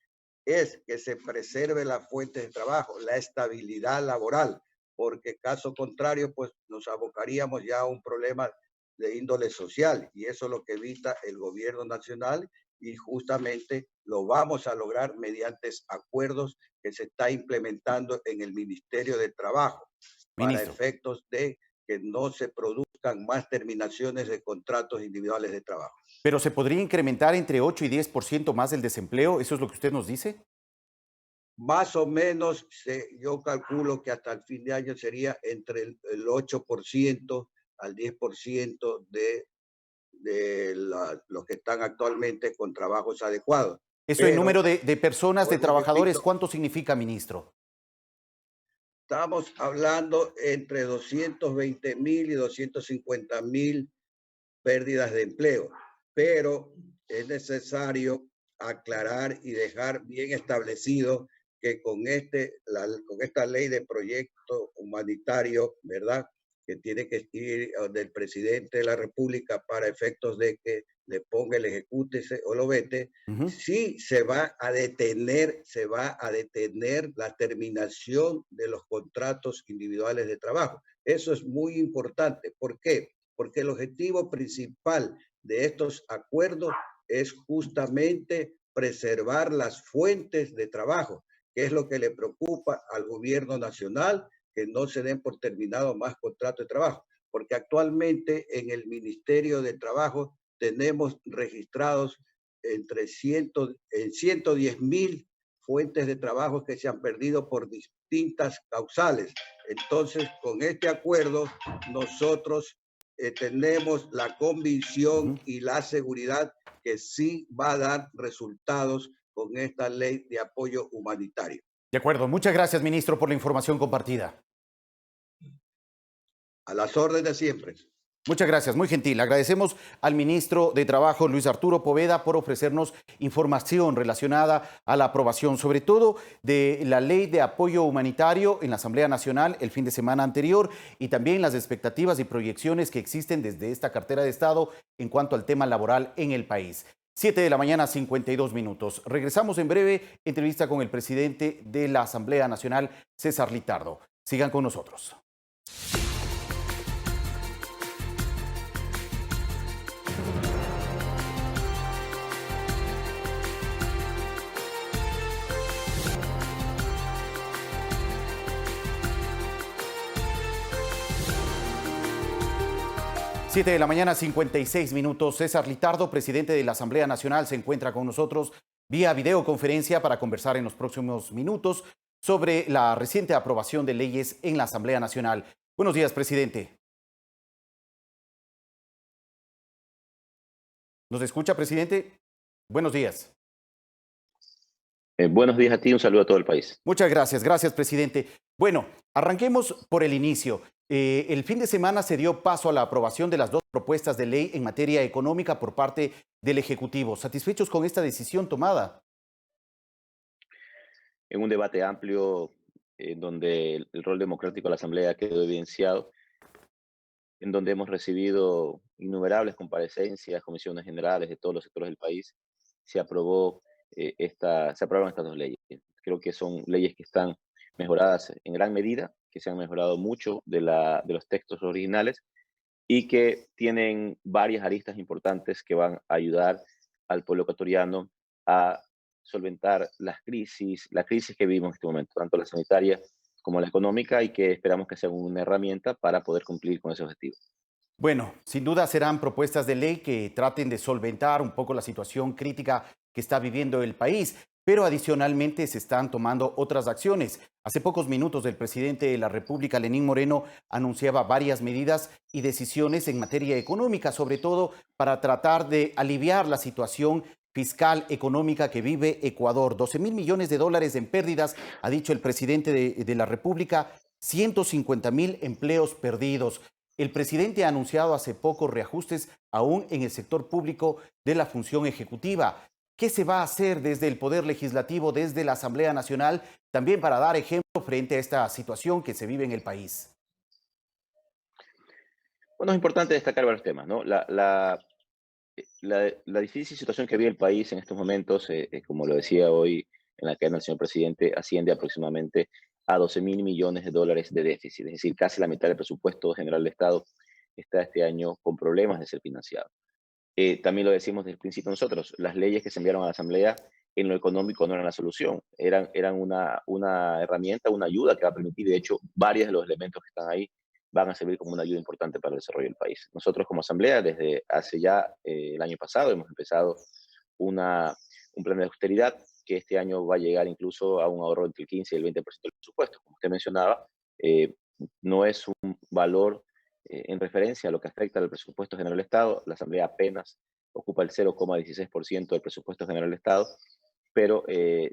es que se preserve la fuente de trabajo, la estabilidad laboral, porque caso contrario, pues nos abocaríamos ya a un problema de índole social y eso es lo que evita el gobierno nacional y justamente lo vamos a lograr mediante acuerdos que se está implementando en el Ministerio de Trabajo para efectos de que no se produzcan más terminaciones de contratos individuales de trabajo. ¿Pero se podría incrementar entre 8 y 10% más el desempleo? ¿Eso es lo que usted nos dice? Más o menos, yo calculo que hasta el fin de año sería entre el 8% al 10% de los que están actualmente con trabajos adecuados. Eso en número de personas, de trabajadores, ¿cuánto significa, ministro? Estamos hablando entre 220,000 y 250,000 pérdidas de empleo, pero es necesario aclarar y dejar bien establecido que con esta ley de proyecto humanitario, ¿verdad?, que tiene que ir del presidente de la República para efectos de que le ponga el ejecútese o lo vete, sí se va a detener la terminación de los contratos individuales de trabajo. Eso es muy importante. ¿Por qué? Porque el objetivo principal de estos acuerdos es justamente preservar las fuentes de trabajo, que es lo que le preocupa al gobierno nacional, que no se den por terminado más contratos de trabajo, porque actualmente en el Ministerio de Trabajo tenemos registrados entre 110,000 fuentes de trabajo que se han perdido por distintas causales. Entonces, con este acuerdo, nosotros tenemos la convicción y la seguridad que sí va a dar resultados con esta ley de apoyo humanitario. De acuerdo. Muchas gracias, ministro, por la información compartida. A las órdenes siempre. Muchas gracias, muy gentil. Agradecemos al ministro de Trabajo, Luis Arturo Poveda, por ofrecernos información relacionada a la aprobación, sobre todo de la Ley de Apoyo Humanitario en la Asamblea Nacional el fin de semana anterior y también las expectativas y proyecciones que existen desde esta cartera de Estado en cuanto al tema laboral en el país. 7 de la mañana, 52 minutos. Regresamos en breve, entrevista con el presidente de la Asamblea Nacional, César Litardo. Sigan con nosotros. Siete de la mañana, 56 minutos. César Litardo, presidente de la Asamblea Nacional, se encuentra con nosotros vía videoconferencia para conversar en los próximos minutos sobre la reciente aprobación de leyes en la Asamblea Nacional. Buenos días, presidente. ¿Nos escucha, presidente? Buenos días. Buenos días a ti, un saludo a todo el país. Muchas gracias, gracias, presidente. Bueno, arranquemos por el inicio. El fin de semana se dio paso a la aprobación de las dos propuestas de ley en materia económica por parte del Ejecutivo. ¿Satisfechos con esta decisión tomada? En un debate amplio en donde el rol democrático de la Asamblea quedó evidenciado, en donde hemos recibido innumerables comparecencias, comisiones generales de todos los sectores del país, se aprobaron estas dos leyes. Creo que son leyes que están mejoradas en gran medida, que se han mejorado mucho de los textos originales y que tienen varias aristas importantes que van a ayudar al pueblo ecuatoriano a solventar la crisis que vivimos en este momento, tanto la sanitaria como la económica, y que esperamos que sea una herramienta para poder cumplir con ese objetivo. Bueno, sin duda serán propuestas de ley que traten de solventar un poco la situación crítica que está viviendo el país, pero adicionalmente se están tomando otras acciones. Hace pocos minutos el presidente de la República, Lenín Moreno, anunciaba varias medidas y decisiones en materia económica, sobre todo para tratar de aliviar la situación fiscal económica que vive Ecuador. 12.000 millones de dólares en pérdidas, ha dicho el presidente de la República, 150.000 empleos perdidos. El presidente ha anunciado hace poco reajustes aún en el sector público de la función ejecutiva. ¿Qué se va a hacer desde el Poder Legislativo, desde la Asamblea Nacional, también para dar ejemplo frente a esta situación que se vive en el país? Bueno, es importante destacar varios temas, ¿no? La difícil situación que vive el país en estos momentos, como lo decía hoy en la cadena el señor presidente, asciende aproximadamente a 12.000 millones de dólares de déficit, es decir, casi la mitad del presupuesto general del Estado está este año con problemas de ser financiado. También lo decimos desde el principio nosotros, las leyes que se enviaron a la Asamblea en lo económico no eran la solución, eran una herramienta, una ayuda que va a permitir, de hecho, varios de los elementos que están ahí van a servir como una ayuda importante para el desarrollo del país. Nosotros como Asamblea, desde hace ya el año pasado, hemos empezado un plan de austeridad que este año va a llegar incluso a un ahorro entre el 15 y el 20% del presupuesto. Como usted mencionaba, no es un valor en referencia a lo que afecta al presupuesto general del Estado. La Asamblea apenas ocupa el 0,16% del presupuesto general del Estado, pero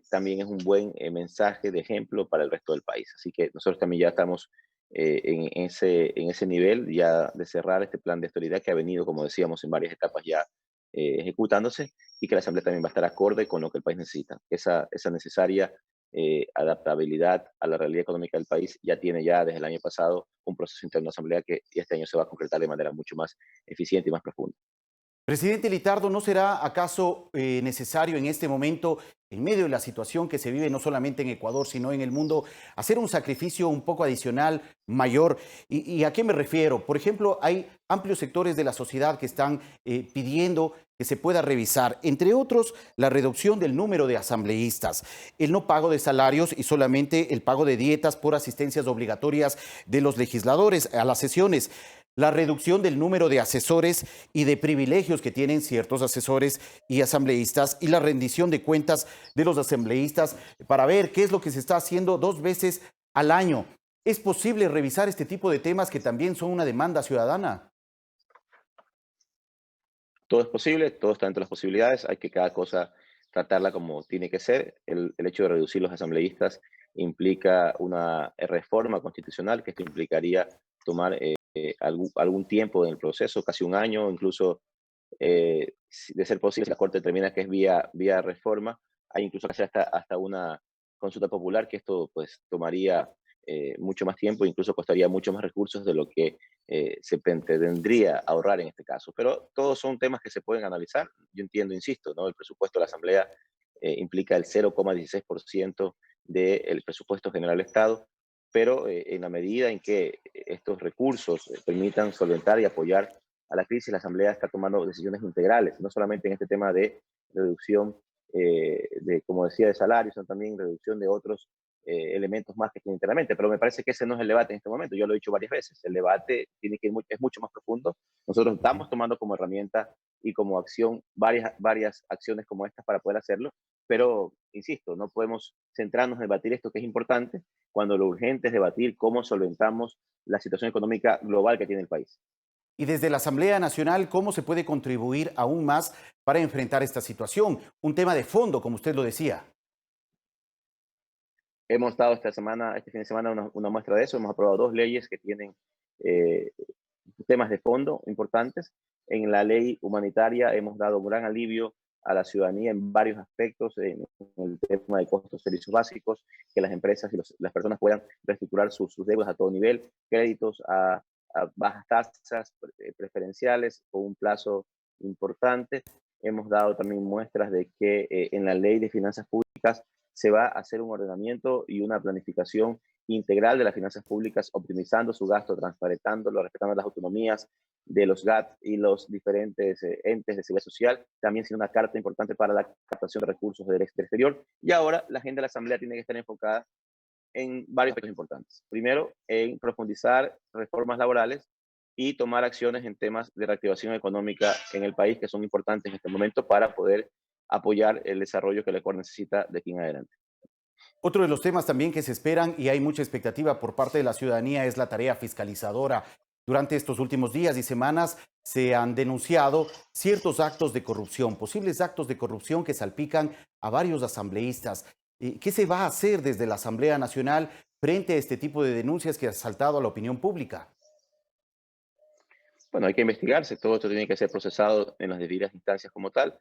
también es un buen mensaje de ejemplo para el resto del país. Así que nosotros también ya estamos en ese nivel ya de cerrar este plan de austeridad que ha venido, como decíamos, en varias etapas ya ejecutándose, y que la Asamblea también va a estar acorde con lo que el país necesita. Esa necesaria adaptabilidad a la realidad económica del país ya tiene ya desde el año pasado un proceso interno de Asamblea que este año se va a concretar de manera mucho más eficiente y más profunda. Presidente Litardo, ¿no será acaso necesario en este momento, en medio de la situación que se vive no solamente en Ecuador, sino en el mundo, hacer un sacrificio un poco adicional, mayor? ¿Y a qué me refiero? Por ejemplo, hay amplios sectores de la sociedad que están pidiendo que se pueda revisar, entre otros, la reducción del número de asambleístas, el no pago de salarios y solamente el pago de dietas por asistencias obligatorias de los legisladores a las sesiones, la reducción del número de asesores y de privilegios que tienen ciertos asesores y asambleístas, y la rendición de cuentas de los asambleístas para ver qué es lo que se está haciendo 2 veces al año. ¿Es posible revisar este tipo de temas que también son una demanda ciudadana? Todo es posible, todo está dentro de las posibilidades, hay que cada cosa tratarla como tiene que ser. El hecho de reducir los asambleístas implica una reforma constitucional, que esto implicaría tomar algún tiempo en el proceso, casi un año, incluso de ser posible, si la Corte determina que es vía reforma, hay incluso que hacer hasta una consulta popular, que esto pues tomaría mucho más tiempo, incluso costaría mucho más recursos de lo que se pretendría ahorrar en este caso. Pero todos son temas que se pueden analizar. Yo entiendo, insisto, ¿no? El presupuesto de la Asamblea implica el 0,16% del presupuesto general del Estado, pero en la medida en que estos recursos permitan solventar y apoyar a la crisis, la Asamblea está tomando decisiones integrales, no solamente en este tema de reducción como decía, de salarios, sino también reducción de otros elementos más que tiene internamente. Pero me parece que ese no es el debate en este momento. Yo lo he dicho varias veces. El debate es mucho más profundo. Nosotros estamos tomando como herramienta y como acción varias acciones como estas para poder hacerlo. Pero, insisto, no podemos centrarnos en debatir esto que es importante cuando lo urgente es debatir cómo solventamos la situación económica global que tiene el país. Y desde la Asamblea Nacional, ¿cómo se puede contribuir aún más para enfrentar esta situación? Un tema de fondo, como usted lo decía. Hemos dado este fin de semana, una muestra de eso. Hemos aprobado 2 leyes que tienen temas de fondo importantes. En la ley humanitaria hemos dado un gran alivio a la ciudadanía en varios aspectos, en el tema de costos de servicios básicos, que las empresas y las personas puedan reestructurar sus deudas a todo nivel, créditos a bajas tasas preferenciales con un plazo importante. Hemos dado también muestras de que en la ley de finanzas públicas se va a hacer un ordenamiento y una planificación integral de las finanzas públicas, optimizando su gasto, transparentándolo, respetando las autonomías de los GAT y los diferentes entes de seguridad social, también siendo una carta importante para la captación de recursos del exterior. Y ahora la agenda de la Asamblea tiene que estar enfocada en varios aspectos importantes. Primero, en profundizar reformas laborales y tomar acciones en temas de reactivación económica en el país que son importantes en este momento para poder apoyar el desarrollo que el Ecuador necesita de aquí en adelante. Otro de los temas también que se esperan y hay mucha expectativa por parte de la ciudadanía es la tarea fiscalizadora. Durante estos últimos días y semanas se han denunciado ciertos actos de corrupción, posibles actos de corrupción que salpican a varios asambleístas. ¿Qué se va a hacer desde la Asamblea Nacional frente a este tipo de denuncias que ha saltado a la opinión pública? Bueno, hay que investigarse, todo esto tiene que ser procesado en las debidas instancias como tal.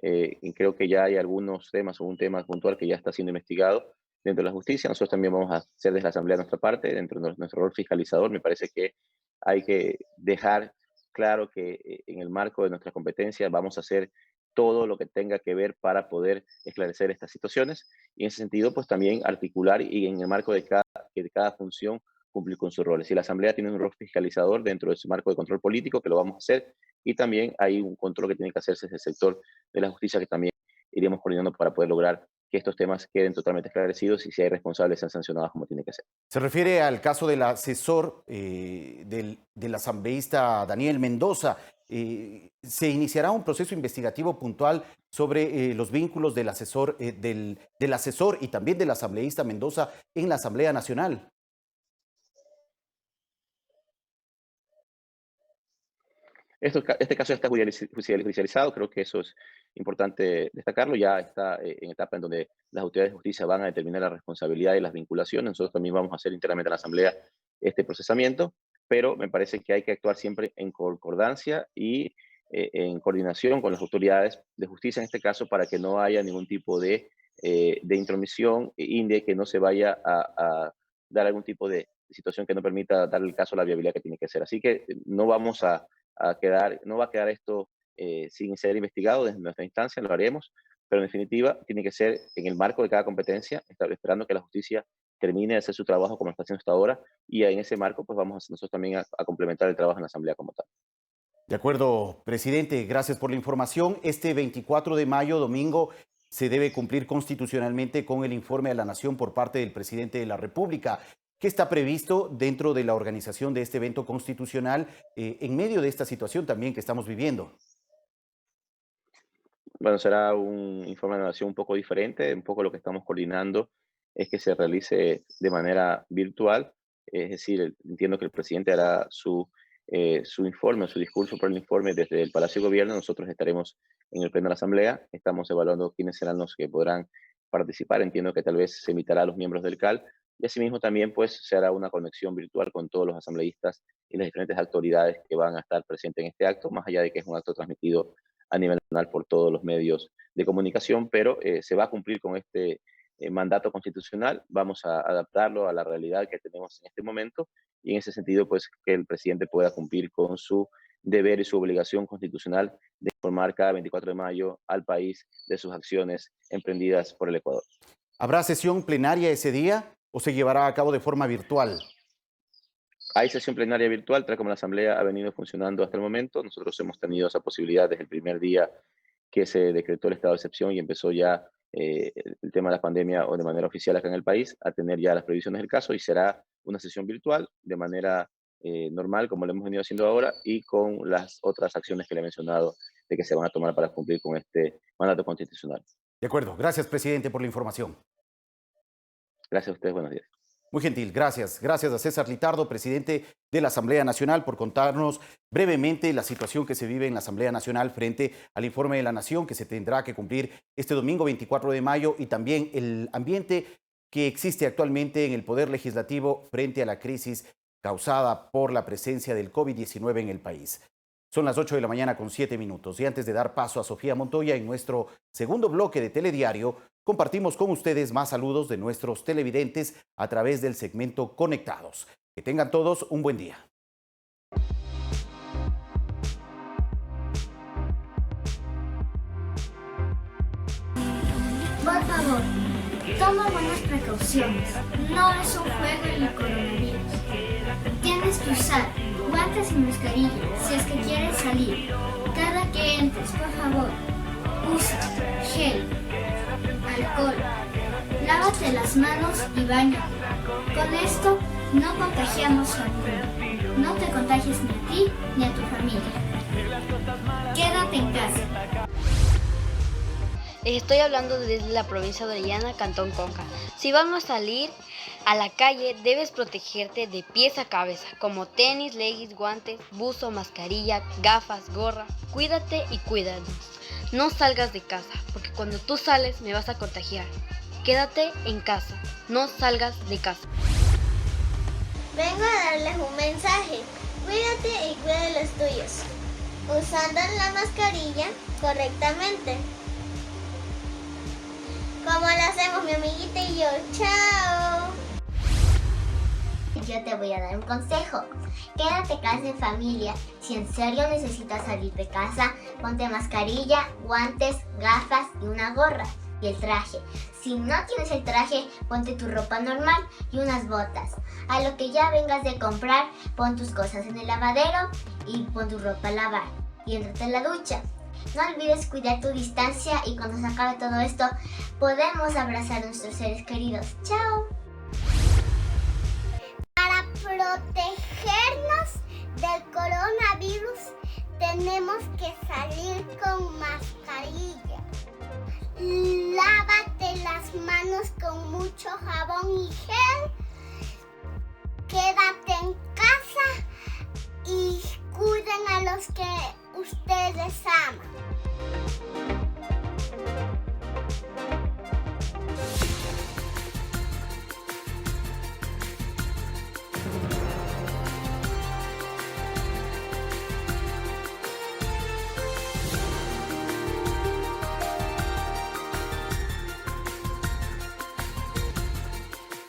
Y creo que ya hay algunos temas o un tema puntual que ya está siendo investigado dentro de la justicia. Nosotros también vamos a hacer desde la Asamblea nuestra parte, dentro de nuestro rol fiscalizador. Me parece que hay que dejar claro que en el marco de nuestra competencia vamos a hacer todo lo que tenga que ver para poder esclarecer estas situaciones y en ese sentido pues también articular y en el marco de cada función cumplir con sus roles. Si la Asamblea tiene un rol fiscalizador dentro de su marco de control político, que lo vamos a hacer, y también hay un control que tiene que hacerse desde el sector de la justicia que también iremos coordinando para poder lograr que estos temas queden totalmente esclarecidos y si hay responsables sean sancionados como tiene que ser. Se refiere al caso del asesor del asambleísta Daniel Mendoza. ¿Se iniciará un proceso investigativo puntual sobre los vínculos del asesor y también del asambleísta Mendoza en la Asamblea Nacional? Este caso está judicializado, creo que eso es importante destacarlo, ya está en etapa en donde las autoridades de justicia van a determinar la responsabilidad y las vinculaciones, nosotros también vamos a hacer internamente en la Asamblea este procesamiento, pero me parece que hay que actuar siempre en concordancia y en coordinación con las autoridades de justicia en este caso para que no haya ningún tipo de intromisión indie, que no se vaya a dar algún tipo de situación que no permita dar el caso la viabilidad que tiene que ser. Así que no vamos no va a quedar esto sin ser investigado desde nuestra instancia, lo haremos, pero en definitiva tiene que ser en el marco de cada competencia, esperando que la justicia termine de hacer su trabajo como está haciendo hasta ahora, y en ese marco pues vamos nosotros también a complementar el trabajo en la Asamblea como tal. De acuerdo, presidente, gracias por la información. Este 24 de mayo, domingo, se debe cumplir constitucionalmente con el informe a la Nación por parte del presidente de la República. ¿Qué está previsto dentro de la organización de este evento constitucional en medio de esta situación también que estamos viviendo? Bueno, será un informe de la Nación un poco diferente, un poco lo que estamos coordinando es que se realice de manera virtual, es decir, entiendo que el presidente hará su informe, su discurso por el informe desde el Palacio de Gobierno, nosotros estaremos en el Pleno de la Asamblea, estamos evaluando quiénes serán los que podrán participar. Entiendo que tal vez se invitará a los miembros del CAL y asimismo también pues se hará una conexión virtual con todos los asambleístas y las diferentes autoridades que van a estar presentes en este acto, más allá de que es un acto transmitido a nivel nacional por todos los medios de comunicación, pero se va a cumplir con este mandato constitucional. Vamos a adaptarlo a la realidad que tenemos en este momento y en ese sentido pues que el presidente pueda cumplir con su deber y su obligación constitucional de informar cada 24 de mayo al país de sus acciones emprendidas por el Ecuador. ¿Habrá sesión plenaria ese día o se llevará a cabo de forma virtual? Hay sesión plenaria virtual, tal como la Asamblea ha venido funcionando hasta el momento. Nosotros hemos tenido esa posibilidad desde el primer día que se decretó el estado de excepción y empezó ya el tema de la pandemia o de manera oficial acá en el país, a tener ya las previsiones del caso, y será una sesión virtual de manera normal, como lo hemos venido haciendo ahora, y con las otras acciones que le he mencionado de que se van a tomar para cumplir con este mandato constitucional. De acuerdo. Gracias, presidente, por la información. Gracias a ustedes. Buenos días. Muy gentil, gracias. Gracias a César Litardo, presidente de la Asamblea Nacional, por contarnos brevemente la situación que se vive en la Asamblea Nacional frente al informe de la Nación que se tendrá que cumplir este domingo 24 de mayo y también el ambiente que existe actualmente en el Poder Legislativo frente a la crisis causada por la presencia del COVID-19 en el país. Son las 8 de la mañana con 7 minutos y antes de dar paso a Sofía Montoya en nuestro segundo bloque de Telediario, compartimos con ustedes más saludos de nuestros televidentes a través del segmento Conectados. Que tengan todos un buen día. Por favor, toma buenas precauciones. No es un juego el coronavirus. Tienes que usar guantes y mascarilla si es que quieres salir. Cada que entres, por favor, usa gel, alcohol, lávate las manos y bañate. Con esto no contagiamos a ninguno. No te contagies ni a ti ni a tu familia. Quédate en casa. Estoy hablando desde la provincia de Orellana, Cantón Conca. Si van a salir a la calle, debes protegerte de pies a cabeza, como tenis, leggings, guantes, buzo, mascarilla, gafas, gorra. Cuídate y cuídanos. No salgas de casa, porque cuando tú sales me vas a contagiar. Quédate en casa, no salgas de casa. Vengo a darles un mensaje. Cuídate y cuida de los tuyos, usando la mascarilla correctamente. Como lo hacemos mi amiguita y yo. ¡Chao! Yo te voy a dar un consejo. Quédate en casa en familia. Si en serio necesitas salir de casa, ponte mascarilla, guantes, gafas y una gorra. Y el traje. Si no tienes el traje, ponte tu ropa normal y unas botas. A lo que ya vengas de comprar, pon tus cosas en el lavadero y pon tu ropa a lavar. Y entrate en la ducha. No olvides cuidar tu distancia y cuando se acabe todo esto, podemos abrazar a nuestros seres queridos. ¡Chao! Para protegernos del coronavirus, tenemos que salir con mascarilla. Lávate las manos con mucho jabón y gel. Quédate en casa y cuiden a los que ustedes aman.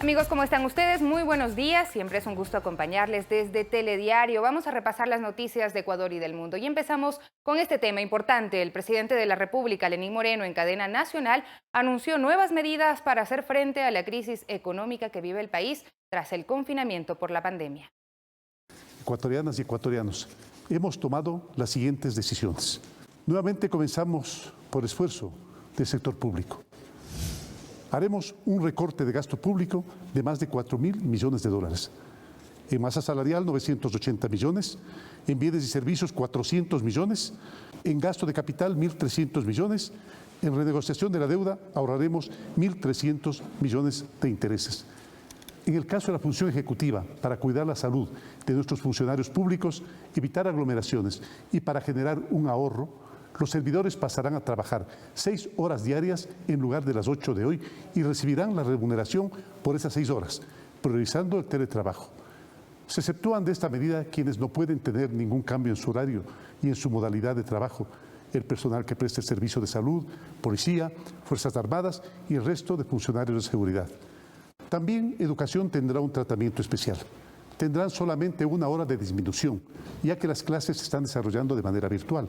Amigos, ¿cómo están ustedes? Muy buenos días. Siempre es un gusto acompañarles desde Telediario. Vamos a repasar las noticias de Ecuador y del mundo. Y empezamos con este tema importante. El presidente de la República, Lenín Moreno, en cadena nacional, anunció nuevas medidas para hacer frente a la crisis económica que vive el país tras el confinamiento por la pandemia. Ecuatorianas y ecuatorianos, hemos tomado las siguientes decisiones. Nuevamente comenzamos por esfuerzo del sector público. Haremos un recorte de gasto público de más de 4.000 millones de dólares. En masa salarial, 980 millones. En bienes y servicios, 400 millones. En gasto de capital, 1.300 millones. En renegociación de la deuda, ahorraremos 1.300 millones de intereses. En el caso de la función ejecutiva, para cuidar la salud de nuestros funcionarios públicos, evitar aglomeraciones y para generar un ahorro, Los servidores pasarán a trabajar 6 horas diarias en lugar de las 8 de hoy y recibirán la remuneración por esas 6 horas, priorizando el teletrabajo. Se exceptúan de esta medida quienes no pueden tener ningún cambio en su horario y en su modalidad de trabajo: el personal que preste servicio de salud, policía, Fuerzas Armadas y el resto de funcionarios de seguridad. También educación tendrá un tratamiento especial. Tendrán solamente 1 hora de disminución, ya que las clases se están desarrollando de manera virtual.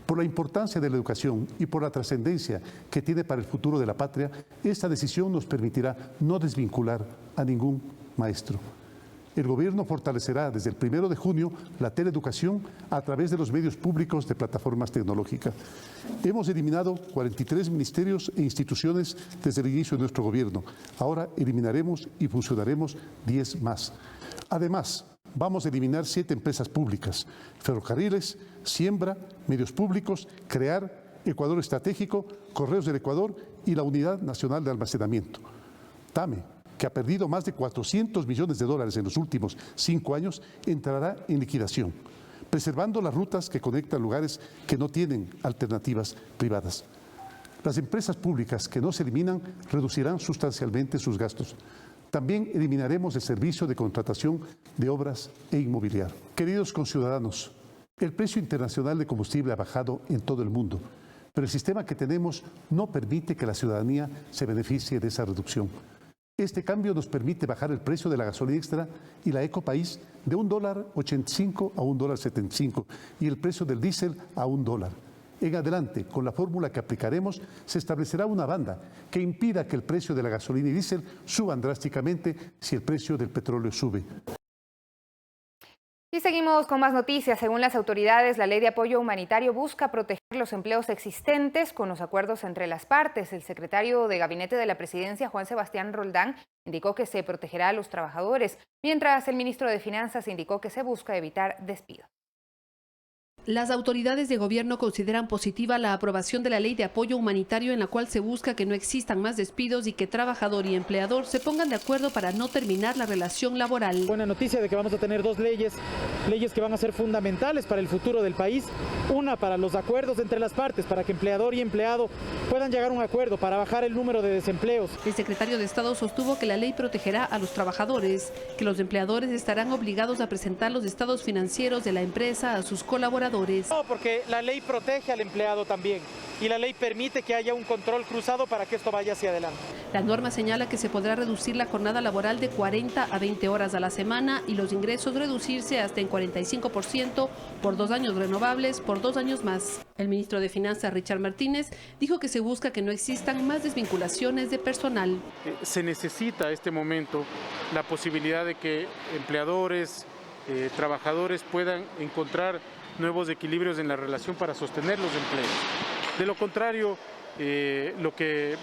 Por la importancia de la educación y por la trascendencia que tiene para el futuro de la patria, esta decisión nos permitirá no desvincular a ningún maestro. El Gobierno fortalecerá desde el 1 de junio la teleeducación a través de los medios públicos de plataformas tecnológicas. Hemos eliminado 43 ministerios e instituciones desde el inicio de nuestro gobierno. Ahora eliminaremos y fusionaremos 10 más. Además, vamos a eliminar 7 empresas públicas: Ferrocarriles, Siembra, Medios Públicos, Crear, Ecuador Estratégico, Correos del Ecuador y la Unidad Nacional de Almacenamiento. TAME, que ha perdido más de $400 millones en los últimos 5 años, entrará en liquidación, preservando las rutas que conectan lugares que no tienen alternativas privadas. Las empresas públicas que no se eliminan reducirán sustancialmente sus gastos. También eliminaremos el servicio de contratación de obras e inmobiliario. Queridos conciudadanos, el precio internacional de combustible ha bajado en todo el mundo, pero el sistema que tenemos no permite que la ciudadanía se beneficie de esa reducción. Este cambio nos permite bajar el precio de la gasolina extra y la Ecopaís de $1.85 a $1.75 y el precio del diésel a $1. En adelante, con la fórmula que aplicaremos, se establecerá una banda que impida que el precio de la gasolina y diésel suban drásticamente si el precio del petróleo sube. Y seguimos con más noticias. Según las autoridades, la ley de apoyo humanitario busca proteger los empleos existentes con los acuerdos entre las partes. El secretario de Gabinete de la Presidencia, Juan Sebastián Roldán, indicó que se protegerá a los trabajadores, mientras el ministro de Finanzas indicó que se busca evitar despidos. Las autoridades de gobierno consideran positiva la aprobación de la ley de apoyo humanitario en la cual se busca que no existan más despidos y que trabajador y empleador se pongan de acuerdo para no terminar la relación laboral. Buena noticia de que vamos a tener 2 leyes que van a ser fundamentales para el futuro del país. Una para los acuerdos entre las partes, para que empleador y empleado puedan llegar a un acuerdo para bajar el número de desempleos. El secretario de Estado sostuvo que la ley protegerá a los trabajadores, que los empleadores estarán obligados a presentar los estados financieros de la empresa a sus colaboradores. No, porque la ley protege al empleado también y la ley permite que haya un control cruzado para que esto vaya hacia adelante. La norma señala que se podrá reducir la jornada laboral de 40 a 20 horas a la semana y los ingresos reducirse hasta en 45% por 2 años renovables por 2 años más. El ministro de Finanzas, Richard Martínez, dijo que se busca que no existan más desvinculaciones de personal. Se necesita en este momento la posibilidad de que empleadores, trabajadores puedan encontrar nuevos equilibrios en la relación para sostener los empleos. De lo contrario, lo que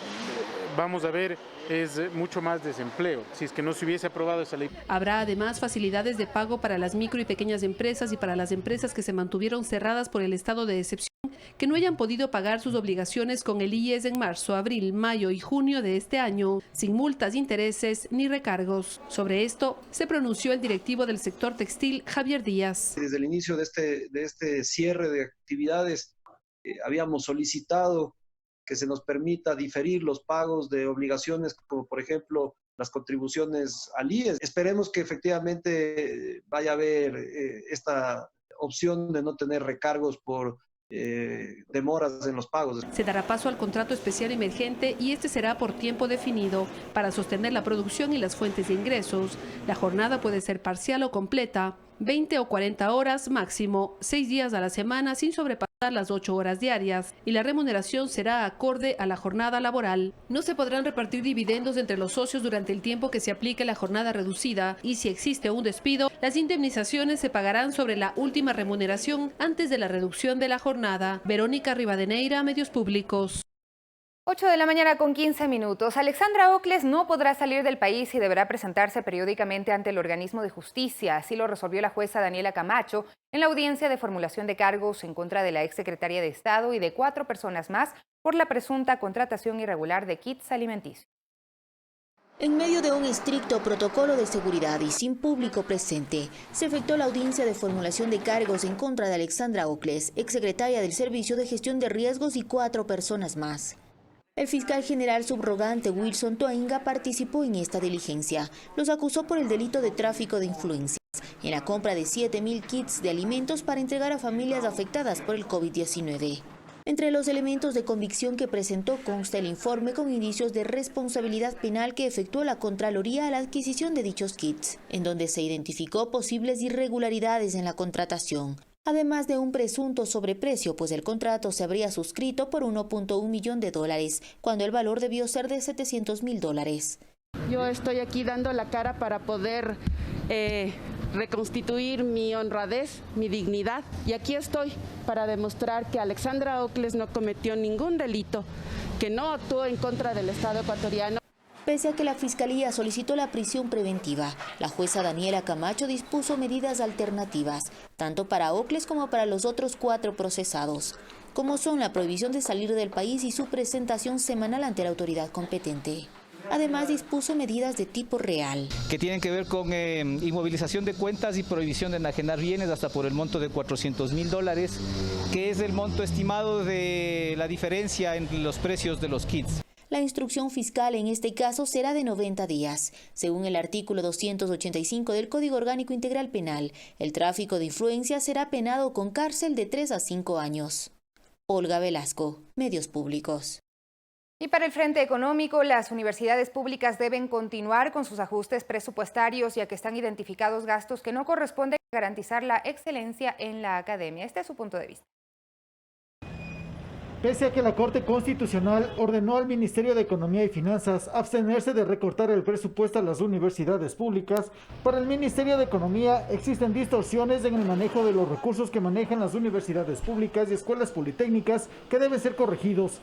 vamos a ver es mucho más desempleo, si es que no se hubiese aprobado esa ley. Habrá además facilidades de pago para las micro y pequeñas empresas y para las empresas que se mantuvieron cerradas por el estado de excepción, que no hayan podido pagar sus obligaciones con el IES en marzo, abril, mayo y junio de este año, sin multas, intereses ni recargos. Sobre esto se pronunció el directivo del sector textil, Javier Díaz. Desde el inicio de este cierre de actividades, habíamos solicitado que se nos permita diferir los pagos de obligaciones, como por ejemplo las contribuciones al IES. Esperemos que efectivamente vaya a haber esta opción de no tener recargos por demoras en los pagos. Se dará paso al contrato especial emergente y este será por tiempo definido para sostener la producción y las fuentes de ingresos. La jornada puede ser parcial o completa, 20 o 40 horas máximo, 6 días a la semana sin sobrepasar las 8 horas diarias y la remuneración será acorde a la jornada laboral. No se podrán repartir dividendos entre los socios durante el tiempo que se aplique la jornada reducida y si existe un despido, las indemnizaciones se pagarán sobre la última remuneración antes de la reducción de la jornada. Verónica Rivadeneira, Medios Públicos. 8 de la mañana con 15 minutos. Alexandra Ocles no podrá salir del país y deberá presentarse periódicamente ante el organismo de justicia. Así lo resolvió la jueza Daniela Camacho en la audiencia de formulación de cargos en contra de la exsecretaria de Estado y de 4 personas más por la presunta contratación irregular de kits alimenticios. En medio de un estricto protocolo de seguridad y sin público presente, se efectuó la audiencia de formulación de cargos en contra de Alexandra Ocles, exsecretaria del Servicio de Gestión de Riesgos, y 4 personas más. El fiscal general subrogante Wilson Toainga participó en esta diligencia. Los acusó por el delito de tráfico de influencias en la compra de 7.000 kits de alimentos para entregar a familias afectadas por el COVID-19. Entre los elementos de convicción que presentó consta el informe con indicios de responsabilidad penal que efectuó la Contraloría a la adquisición de dichos kits, en donde se identificó posibles irregularidades en la contratación, además de un presunto sobreprecio, pues el contrato se habría suscrito por $1.1 millón, cuando el valor debió ser de $700.000. Yo estoy aquí dando la cara para poder reconstituir mi honradez, mi dignidad, y aquí estoy para demostrar que Alexandra Ocles no cometió ningún delito, que no actuó en contra del Estado ecuatoriano. Pese a que la Fiscalía solicitó la prisión preventiva, la jueza Daniela Camacho dispuso medidas alternativas, tanto para Ocles como para los otros 4 procesados, como son la prohibición de salir del país y su presentación semanal ante la autoridad competente. Además, dispuso medidas de tipo real, que tienen que ver con inmovilización de cuentas y prohibición de enajenar bienes hasta por el monto de $400.000, que es el monto estimado de la diferencia en los precios de los kits. La instrucción fiscal en este caso será de 90 días. Según el artículo 285 del Código Orgánico Integral Penal, el tráfico de influencias será penado con cárcel de 3 a 5 años. Olga Velasco, Medios Públicos. Y para el frente económico, las universidades públicas deben continuar con sus ajustes presupuestarios, ya que están identificados gastos que no corresponden a garantizar la excelencia en la academia. Este es su punto de vista. Pese a que la Corte Constitucional ordenó al Ministerio de Economía y Finanzas abstenerse de recortar el presupuesto a las universidades públicas, para el Ministerio de Economía existen distorsiones en el manejo de los recursos que manejan las universidades públicas y escuelas politécnicas que deben ser corregidos.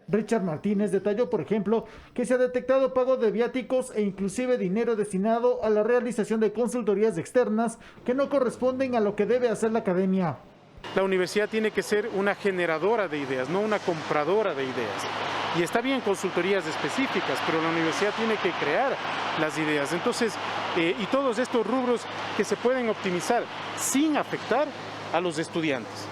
Richard Martínez detalló, por ejemplo, que se ha detectado pago de viáticos e inclusive dinero destinado a la realización de consultorías externas que no corresponden a lo que debe hacer la academia. La universidad tiene que ser una generadora de ideas, no una compradora de ideas. Y está bien consultorías específicas, pero la universidad tiene que crear las ideas. Entonces, y todos estos rubros que se pueden optimizar sin afectar a los estudiantes.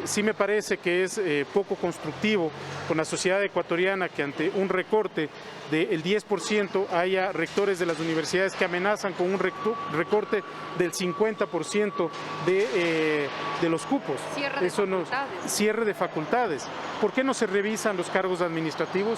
Sí me parece que es poco constructivo con la sociedad ecuatoriana que ante un recorte del 10% haya rectores de las universidades que amenazan con un recorte del 50% de los cupos. Cierre de facultades. ¿Por qué no se revisan los cargos administrativos?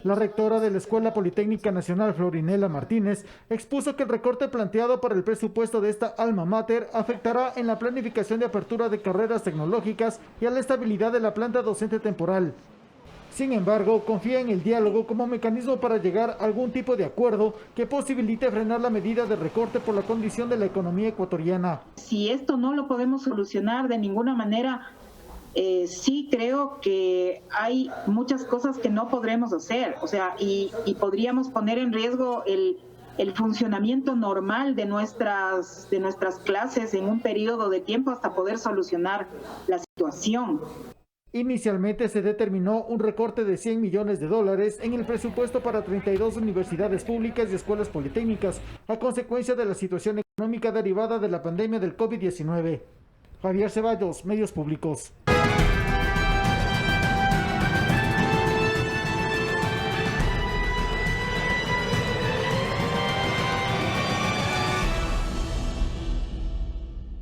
La rectora de la Escuela Politécnica Nacional, Florinela Martínez, expuso que el recorte planteado para el presupuesto de esta alma mater afectará en la planificación de apertura de carreras tecnológicas y a la estabilidad de la planta docente temporal. Sin embargo, confía en el diálogo como mecanismo para llegar a algún tipo de acuerdo que posibilite frenar la medida de recorte por la condición de la economía ecuatoriana. Si esto no lo podemos solucionar de ninguna manera, sí creo que hay muchas cosas que no podremos hacer, y podríamos poner en riesgo el funcionamiento normal de nuestras clases en un periodo de tiempo hasta poder solucionar la situación. Inicialmente se determinó un recorte de $100 millones en el presupuesto para 32 universidades públicas y escuelas politécnicas a consecuencia de la situación económica derivada de la pandemia del COVID-19. Javier Ceballos, Medios Públicos.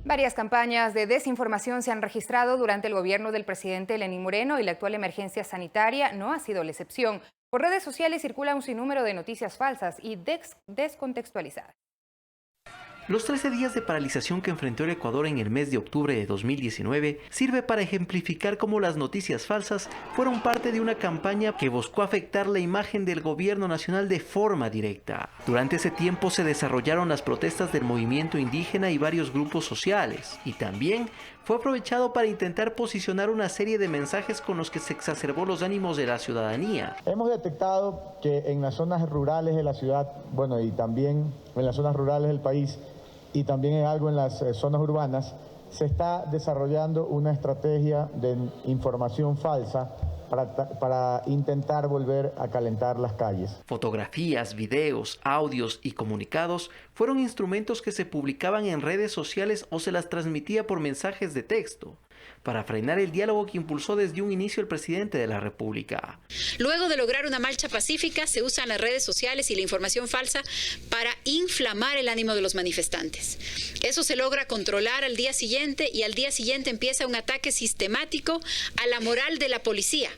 Varias campañas de desinformación se han registrado durante el gobierno del presidente Lenín Moreno y la actual emergencia sanitaria no ha sido la excepción. Por redes sociales circula un sinnúmero de noticias falsas y descontextualizadas. Los 13 días de paralización que enfrentó el Ecuador en el mes de octubre de 2019 sirve para ejemplificar cómo las noticias falsas fueron parte de una campaña que buscó afectar la imagen del gobierno nacional de forma directa. Durante ese tiempo se desarrollaron las protestas del movimiento indígena y varios grupos sociales, y también fue aprovechado para intentar posicionar una serie de mensajes con los que se exacerbó los ánimos de la ciudadanía. Hemos detectado que en las zonas rurales de la ciudad, y también en las zonas rurales del país, y también en algo en las zonas urbanas, se está desarrollando una estrategia de información falsa para intentar volver a calentar las calles. Fotografías, videos, audios y comunicados fueron instrumentos que se publicaban en redes sociales o se las transmitía por mensajes de texto, para frenar el diálogo que impulsó desde un inicio el presidente de la República. Luego de lograr una marcha pacífica, se usan las redes sociales y la información falsa para inflamar el ánimo de los manifestantes. Eso se logra controlar al día siguiente y al día siguiente empieza un ataque sistemático a la moral de la policía.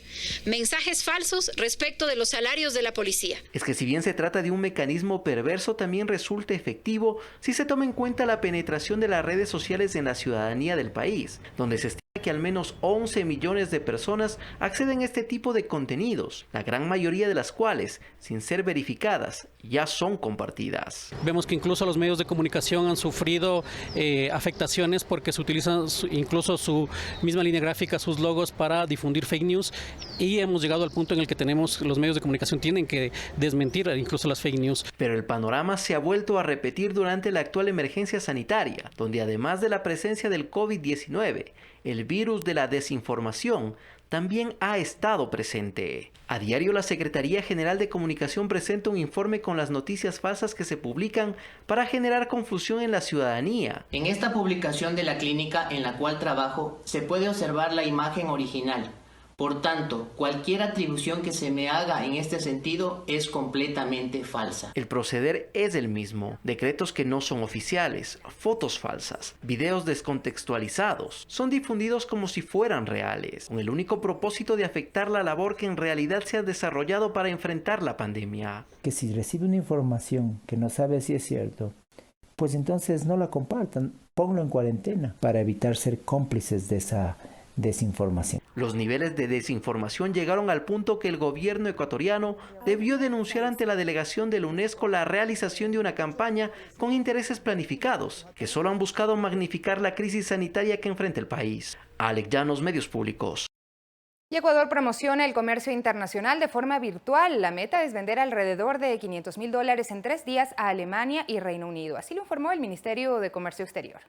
Mensajes falsos respecto de los salarios de la policía. Es que si bien se trata de un mecanismo perverso, también resulta efectivo si se toma en cuenta la penetración de las redes sociales en la ciudadanía del país, donde se estima que al menos 11 millones de personas acceden a este tipo de contenidos, la gran mayoría de las cuales, sin ser verificadas, ya son compartidas. Vemos que incluso los medios de comunicación han sufrido afectaciones porque se utilizan incluso su misma línea gráfica, sus logos para difundir fake news, y hemos llegado al punto en el que los medios de comunicación tienen que desmentir incluso las fake news. Pero el panorama se ha vuelto a repetir durante la actual emergencia sanitaria, donde además de la presencia del COVID-19, el virus de la desinformación también ha estado presente. A diario, la Secretaría General de Comunicación presenta un informe con las noticias falsas que se publican para generar confusión en la ciudadanía. En esta publicación de la clínica en la cual trabajo, se puede observar la imagen original. Por tanto, cualquier atribución que se me haga en este sentido es completamente falsa. El proceder es el mismo. Decretos que no son oficiales, fotos falsas, videos descontextualizados, son difundidos como si fueran reales, con el único propósito de afectar la labor que en realidad se ha desarrollado para enfrentar la pandemia. Que si recibe una información que no sabe si es cierto, pues entonces no la compartan, ponlo en cuarentena para evitar ser cómplices de esa desinformación. Los niveles de desinformación llegaron al punto que el gobierno ecuatoriano debió denunciar ante la delegación de la UNESCO la realización de una campaña con intereses planificados, que solo han buscado magnificar la crisis sanitaria que enfrenta el país. Alex Llanos, Medios Públicos. Y Ecuador promociona el comercio internacional de forma virtual. La meta es vender alrededor de $500.000 en 3 días a Alemania y Reino Unido. Así lo informó el Ministerio de Comercio Exterior.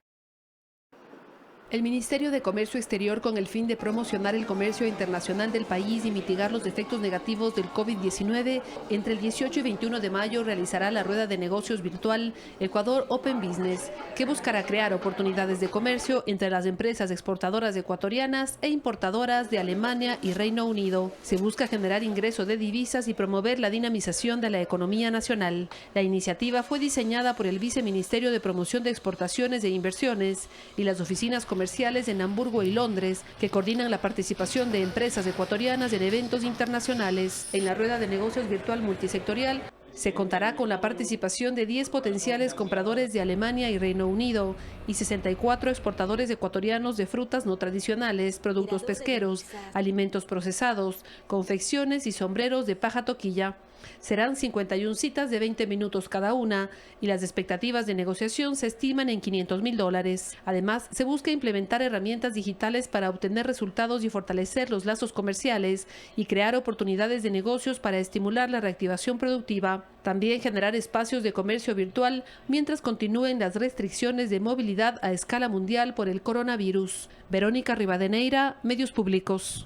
El Ministerio de Comercio Exterior, con el fin de promocionar el comercio internacional del país y mitigar los efectos negativos del COVID-19, entre el 18 y 21 de mayo realizará la rueda de negocios virtual Ecuador Open Business, que buscará crear oportunidades de comercio entre las empresas exportadoras ecuatorianas e importadoras de Alemania y Reino Unido. Se busca generar ingreso de divisas y promover la dinamización de la economía nacional. La iniciativa fue diseñada por el Viceministerio de Promoción de Exportaciones e Inversiones y las oficinas comerciales en Hamburgo y Londres, que coordinan la participación de empresas ecuatorianas en eventos internacionales. En la rueda de negocios virtual multisectorial se contará con la participación de 10 potenciales compradores de Alemania y Reino Unido y 64 exportadores ecuatorianos de frutas no tradicionales, productos pesqueros, alimentos procesados, confecciones y sombreros de paja toquilla. Serán 51 citas de 20 minutos cada una y las expectativas de negociación se estiman en $500.000. Además, se busca implementar herramientas digitales para obtener resultados y fortalecer los lazos comerciales y crear oportunidades de negocios para estimular la reactivación productiva. También generar espacios de comercio virtual mientras continúen las restricciones de movilidad a escala mundial por el coronavirus. Verónica Rivadeneira, Medios Públicos.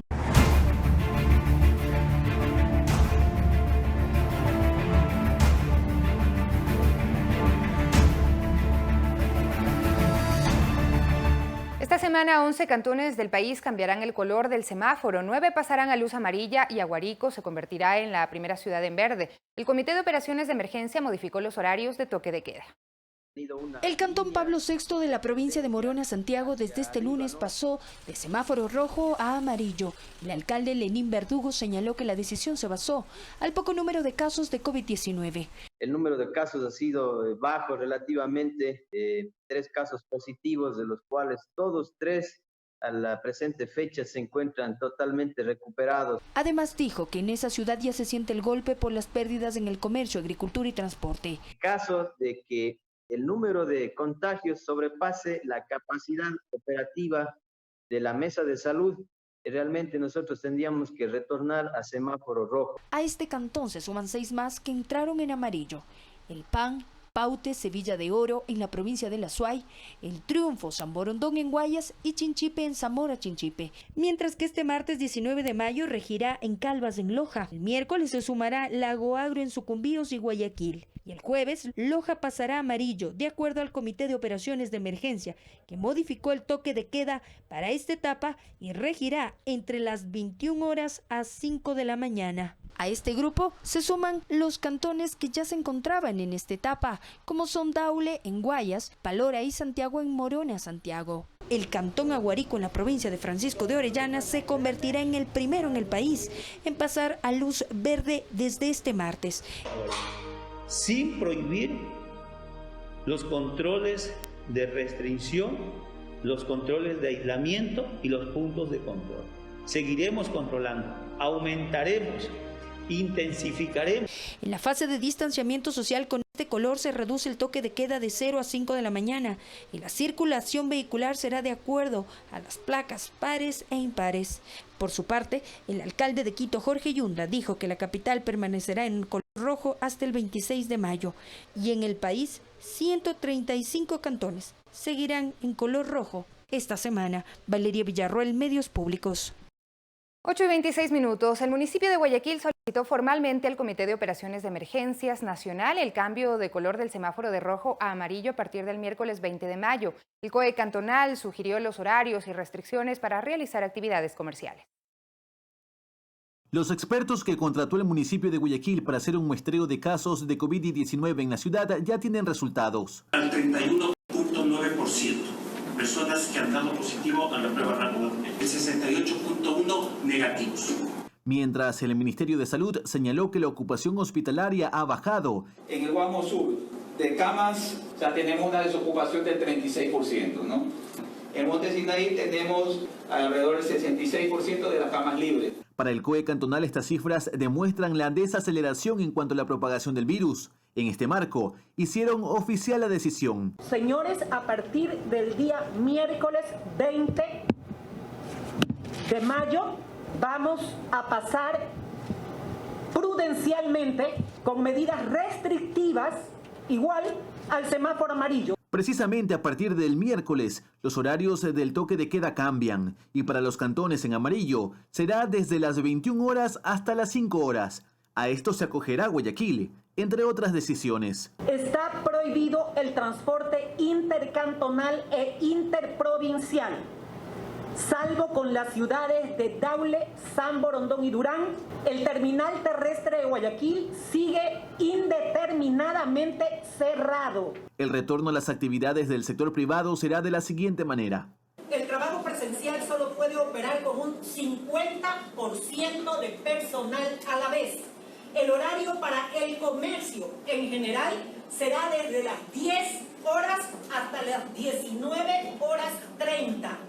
Esta semana 11 cantones del país cambiarán el color del semáforo, 9 pasarán a luz amarilla y Aguarico se convertirá en la primera ciudad en verde. El Comité de Operaciones de Emergencia modificó los horarios de toque de queda. El cantón Pablo VI de la provincia de Morona, Santiago, desde este lunes pasó de semáforo rojo a amarillo. El alcalde Lenín Verdugo señaló que la decisión se basó al poco número de casos de COVID-19. El número de casos ha sido bajo relativamente, 3 casos positivos, de los cuales todos 3 a la presente fecha se encuentran totalmente recuperados. Además dijo que en esa ciudad ya se siente el golpe por las pérdidas en el comercio, agricultura y transporte. En caso de que el número de contagios sobrepase la capacidad operativa de la mesa de salud, realmente nosotros tendríamos que retornar a semáforo rojo. A este cantón se suman 6 más que entraron en amarillo: El Pan, Paute, Sevilla de Oro en la provincia de La Suay, El Triunfo, San Borondón en Guayas y Chinchipe en Zamora Chinchipe. Mientras que este martes 19 de mayo regirá en Calvas en Loja. El miércoles se sumará Lago Agro en Sucumbíos y Guayaquil. Y el jueves, Loja pasará a amarillo, de acuerdo al Comité de Operaciones de Emergencia, que modificó el toque de queda para esta etapa y regirá entre las 21 horas a 5 de la mañana. A este grupo se suman los cantones que ya se encontraban en esta etapa, como son Daule en Guayas, Palora y Santiago en Morona, Santiago. El cantón Aguarico en la provincia de Francisco de Orellana se convertirá en el primero en el país en pasar a luz verde desde este martes, sin prohibir los controles de restricción, los controles de aislamiento y los puntos de control. Seguiremos controlando, aumentaremos, intensificaremos. En la fase de distanciamiento social con este color se reduce el toque de queda de 0 a 5 de la mañana y la circulación vehicular será de acuerdo a las placas pares e impares. Por su parte, el alcalde de Quito, Jorge Yunda, dijo que la capital permanecerá en color rojo hasta el 26 de mayo y en el país 135 cantones seguirán en color rojo esta semana. Valeria Villarroel, Medios Públicos. 8:26. El municipio de Guayaquil solicitó formalmente al Comité de Operaciones de Emergencias Nacional el cambio de color del semáforo de rojo a amarillo a partir del miércoles 20 de mayo. El COE cantonal sugirió los horarios y restricciones para realizar actividades comerciales. Los expertos que contrató el municipio de Guayaquil para hacer un muestreo de casos de COVID-19 en la ciudad ya tienen resultados. Al 31.9%. Personas que han dado positivo a la prueba rápida, el 68.1% negativos. Mientras el Ministerio de Salud señaló que la ocupación hospitalaria ha bajado. En el Guamo Sur, de camas, ya tenemos una desocupación del 36%, ¿no? En Monte Sinaí tenemos alrededor del 66% de las camas libres. Para el COE cantonal, estas cifras demuestran la desaceleración en cuanto a la propagación del virus. En este marco, hicieron oficial la decisión. Señores, a partir del día miércoles 20 de mayo vamos a pasar prudencialmente con medidas restrictivas igual al semáforo amarillo. Precisamente a partir del miércoles, los horarios del toque de queda cambian y para los cantones en amarillo será desde las 21 horas hasta las 5 horas. A esto se acogerá Guayaquil, entre otras decisiones. Está prohibido el transporte intercantonal e interprovincial, salvo con las ciudades de Daule, San Borondón y Durán. El terminal terrestre de Guayaquil sigue indeterminadamente cerrado. El retorno a las actividades del sector privado será de la siguiente manera. El trabajo presencial solo puede operar con un 50% de personal a la vez. El horario para el comercio en general será desde las 10 horas hasta las 19:30.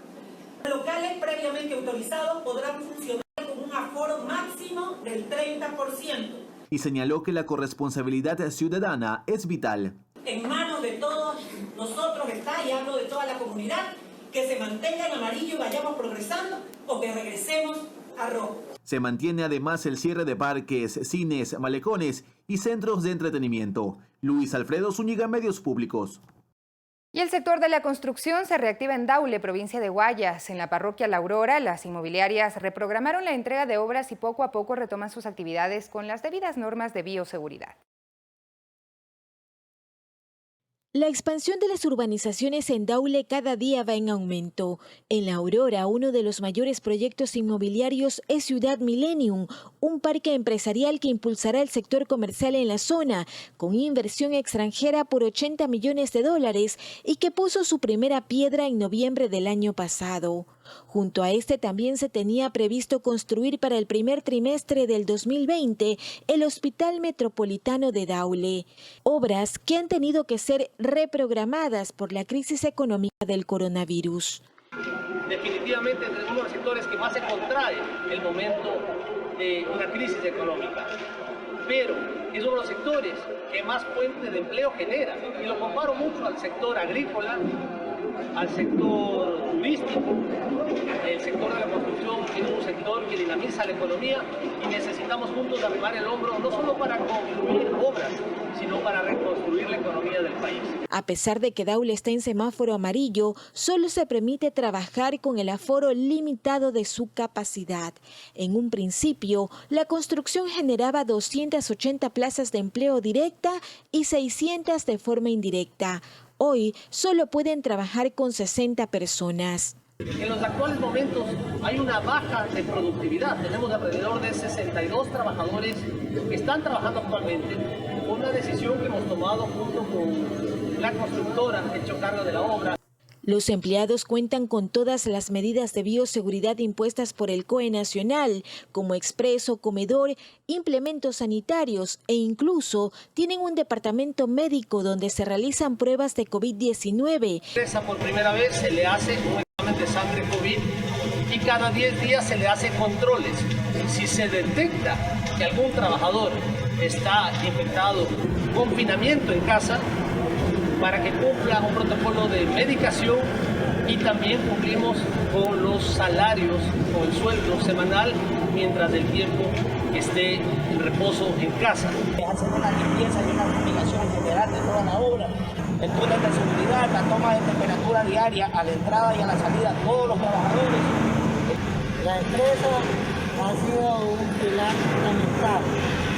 Locales previamente autorizados podrán funcionar con un aforo máximo del 30%. Y señaló que la corresponsabilidad ciudadana es vital. En manos de todos nosotros está, y hablo de toda la comunidad, que se mantenga en amarillo y vayamos progresando o que regresemos a rojo. Se mantiene además el cierre de parques, cines, malecones y centros de entretenimiento. Luis Alfredo Zúñiga, Medios Públicos. Y el sector de la construcción se reactiva en Daule, provincia de Guayas. En la parroquia La Aurora, las inmobiliarias reprogramaron la entrega de obras y poco a poco retoman sus actividades con las debidas normas de bioseguridad. La expansión de las urbanizaciones en Daule cada día va en aumento. En La Aurora, uno de los mayores proyectos inmobiliarios es Ciudad Millennium, un parque empresarial que impulsará el sector comercial en la zona, con inversión extranjera por $80 millones y que puso su primera piedra en noviembre del año pasado. Junto a este también se tenía previsto construir para el primer trimestre del 2020 el Hospital Metropolitano de Daule, obras que han tenido que ser reprogramadas por la crisis económica del coronavirus. Definitivamente entre uno de los sectores que más se contrae el momento de una crisis económica, pero es uno de los sectores que más fuentes de empleo genera, y lo comparo mucho al sector agrícola, al sector turístico. El sector de la construcción es un sector motor que dinamiza la economía y necesitamos juntos arrimar el hombro no solo para concluir obras, sino para reconstruir la economía del país. A pesar de que Daule está en semáforo amarillo, solo se permite trabajar con el aforo limitado de su capacidad. En un principio, la construcción generaba 280 plazas de empleo directa y 600 de forma indirecta. Hoy solo pueden trabajar con 60 personas. En los actuales momentos hay una baja de productividad. Tenemos alrededor de 62 trabajadores que están trabajando actualmente. Una decisión que hemos tomado junto con la constructora que hecho cargo de la obra. Los empleados cuentan con todas las medidas de bioseguridad impuestas por el COE nacional, como expreso, comedor, implementos sanitarios e incluso tienen un departamento médico donde se realizan pruebas de COVID-19. Por primera vez se le hace un examen de sangre COVID y cada 10 días se le hace controles. Si se detecta que algún trabajador está infectado, confinamiento en casa, para que cumpla un protocolo de medicación y también cumplimos con los salarios, con el sueldo semanal mientras el tiempo que esté en reposo en casa. Hacen una limpieza y una fumigación general de toda la obra, el túnel de seguridad, la toma de temperatura diaria a la entrada y a la salida de todos los trabajadores. La empresa ha sido un pilar fundamental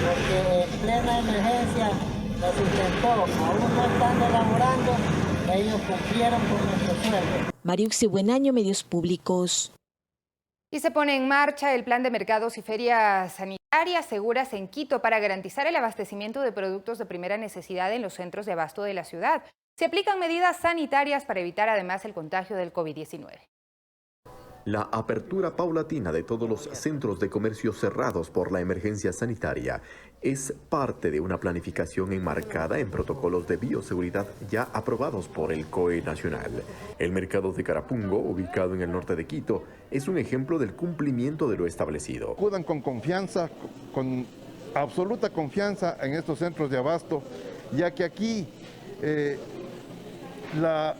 porque en plena emergencia lo sustentó, aún no estando elaborando, ellos cumplieron con nuestro sueldo. Mariuxi Buenaño, Medios Públicos. Y se pone en marcha el plan de mercados y ferias sanitarias seguras en Quito para garantizar el abastecimiento de productos de primera necesidad en los centros de abasto de la ciudad. Se aplican medidas sanitarias para evitar además el contagio del COVID-19. La apertura paulatina de todos los centros de comercio cerrados por la emergencia sanitaria es parte de una planificación enmarcada en protocolos de bioseguridad ya aprobados por el COE nacional. El mercado de Carapungo, ubicado en el norte de Quito, es un ejemplo del cumplimiento de lo establecido. Acudan con confianza, con absoluta confianza en estos centros de abasto, ya que aquí la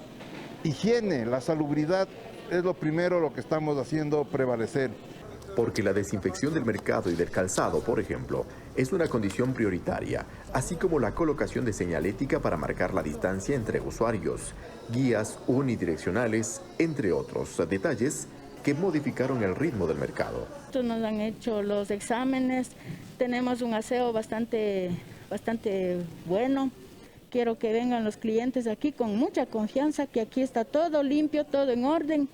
higiene, la salubridad es lo primero lo que estamos haciendo prevalecer. Porque la desinfección del mercado y del calzado, por ejemplo, es una condición prioritaria, así como la colocación de señalética para marcar la distancia entre usuarios, guías unidireccionales, entre otros detalles que modificaron el ritmo del mercado. Nos han hecho los exámenes, tenemos un aseo bastante bueno. Quiero que vengan los clientes aquí con mucha confianza, que aquí está todo limpio, todo en orden.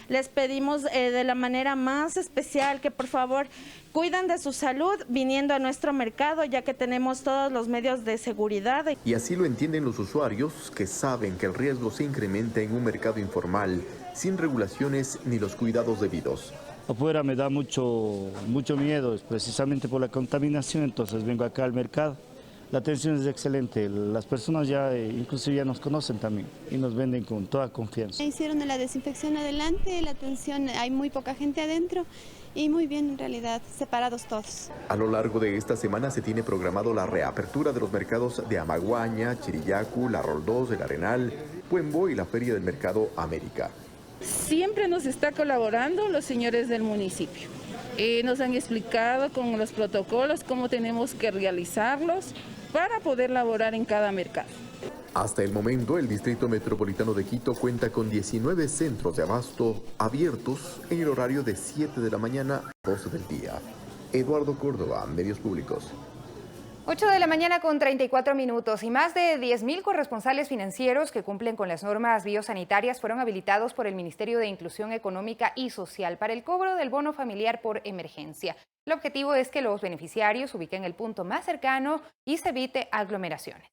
Les pedimos de la manera más especial que por favor cuiden de su salud viniendo a nuestro mercado, ya que tenemos todos los medios de seguridad. Y así lo entienden los usuarios, que saben que el riesgo se incrementa en un mercado informal, sin regulaciones ni los cuidados debidos. Afuera me da mucho miedo, precisamente por la contaminación, entonces vengo acá al mercado. La atención es excelente, las personas ya inclusive ya nos conocen también y nos venden con toda confianza. Hicieron la desinfección adelante, la atención, hay muy poca gente adentro y muy bien en realidad, separados todos. A lo largo de esta semana se tiene programado la reapertura de los mercados de Amaguaña, Chirillacu, La Roldós, El Arenal, Puembo y la Feria del Mercado América. Siempre nos está colaborando los señores del municipio. Nos han explicado con los protocolos cómo tenemos que realizarlos para poder laborar en cada mercado. Hasta el momento, el Distrito Metropolitano de Quito cuenta con 19 centros de abasto abiertos en el horario de 7 de la mañana a 12 del día. Eduardo Córdoba, Medios Públicos. 8 de la mañana con 34 minutos y más de 10.000 corresponsales financieros que cumplen con las normas biosanitarias fueron habilitados por el Ministerio de Inclusión Económica y Social para el cobro del bono familiar por emergencia. El objetivo es que los beneficiarios ubiquen el punto más cercano y se evite aglomeraciones.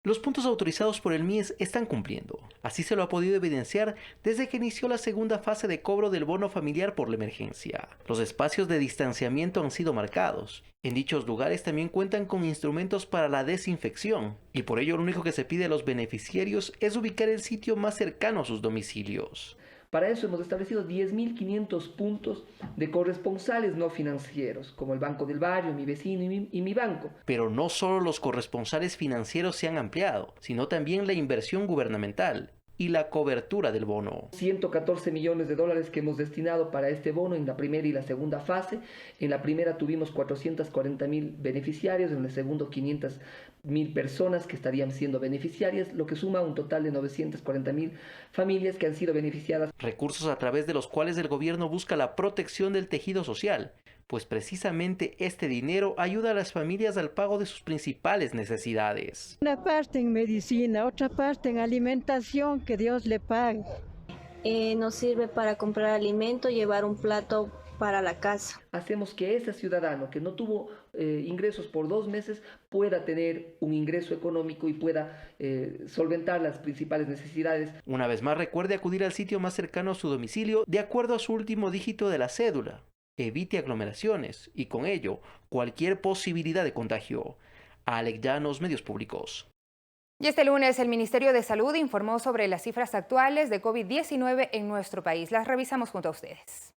Los puntos autorizados por el MIES están cumpliendo. Así se lo ha podido evidenciar desde que inició la segunda fase de cobro del bono familiar por la emergencia. Los espacios de distanciamiento han sido marcados. En dichos lugares también cuentan con instrumentos para la desinfección, y por ello lo único que se pide a los beneficiarios es ubicar el sitio más cercano a sus domicilios. Para eso hemos establecido 10.500 puntos de corresponsales no financieros, como el Banco del Barrio, Mi Vecino y Mi Banco. Pero no solo los corresponsales financieros se han ampliado, sino también la inversión gubernamental. y la cobertura del bono. 114 millones de dólares que hemos destinado para este bono en la primera y la segunda fase. En la primera tuvimos 440.000 beneficiarios, en el segundo 500.000 personas que estarían siendo beneficiarias, lo que suma un total de 940.000 familias que han sido beneficiadas. Recursos a través de los cuales el gobierno busca la protección del tejido social, pues precisamente este dinero ayuda a las familias al pago de sus principales necesidades. Una parte en medicina, otra parte en alimentación, que Dios le pague. Nos sirve para comprar alimento, llevar un plato para la casa. Hacemos que ese ciudadano que no tuvo ingresos por 2 meses pueda tener un ingreso económico y pueda solventar las principales necesidades. Una vez más, recuerde acudir al sitio más cercano a su domicilio de acuerdo a su último dígito de la cédula. Evite aglomeraciones y con ello cualquier posibilidad de contagio. Alex Llanos, Medios Públicos. Y este lunes el Ministerio de Salud informó sobre las cifras actuales de COVID-19 en nuestro país. Las revisamos junto a ustedes.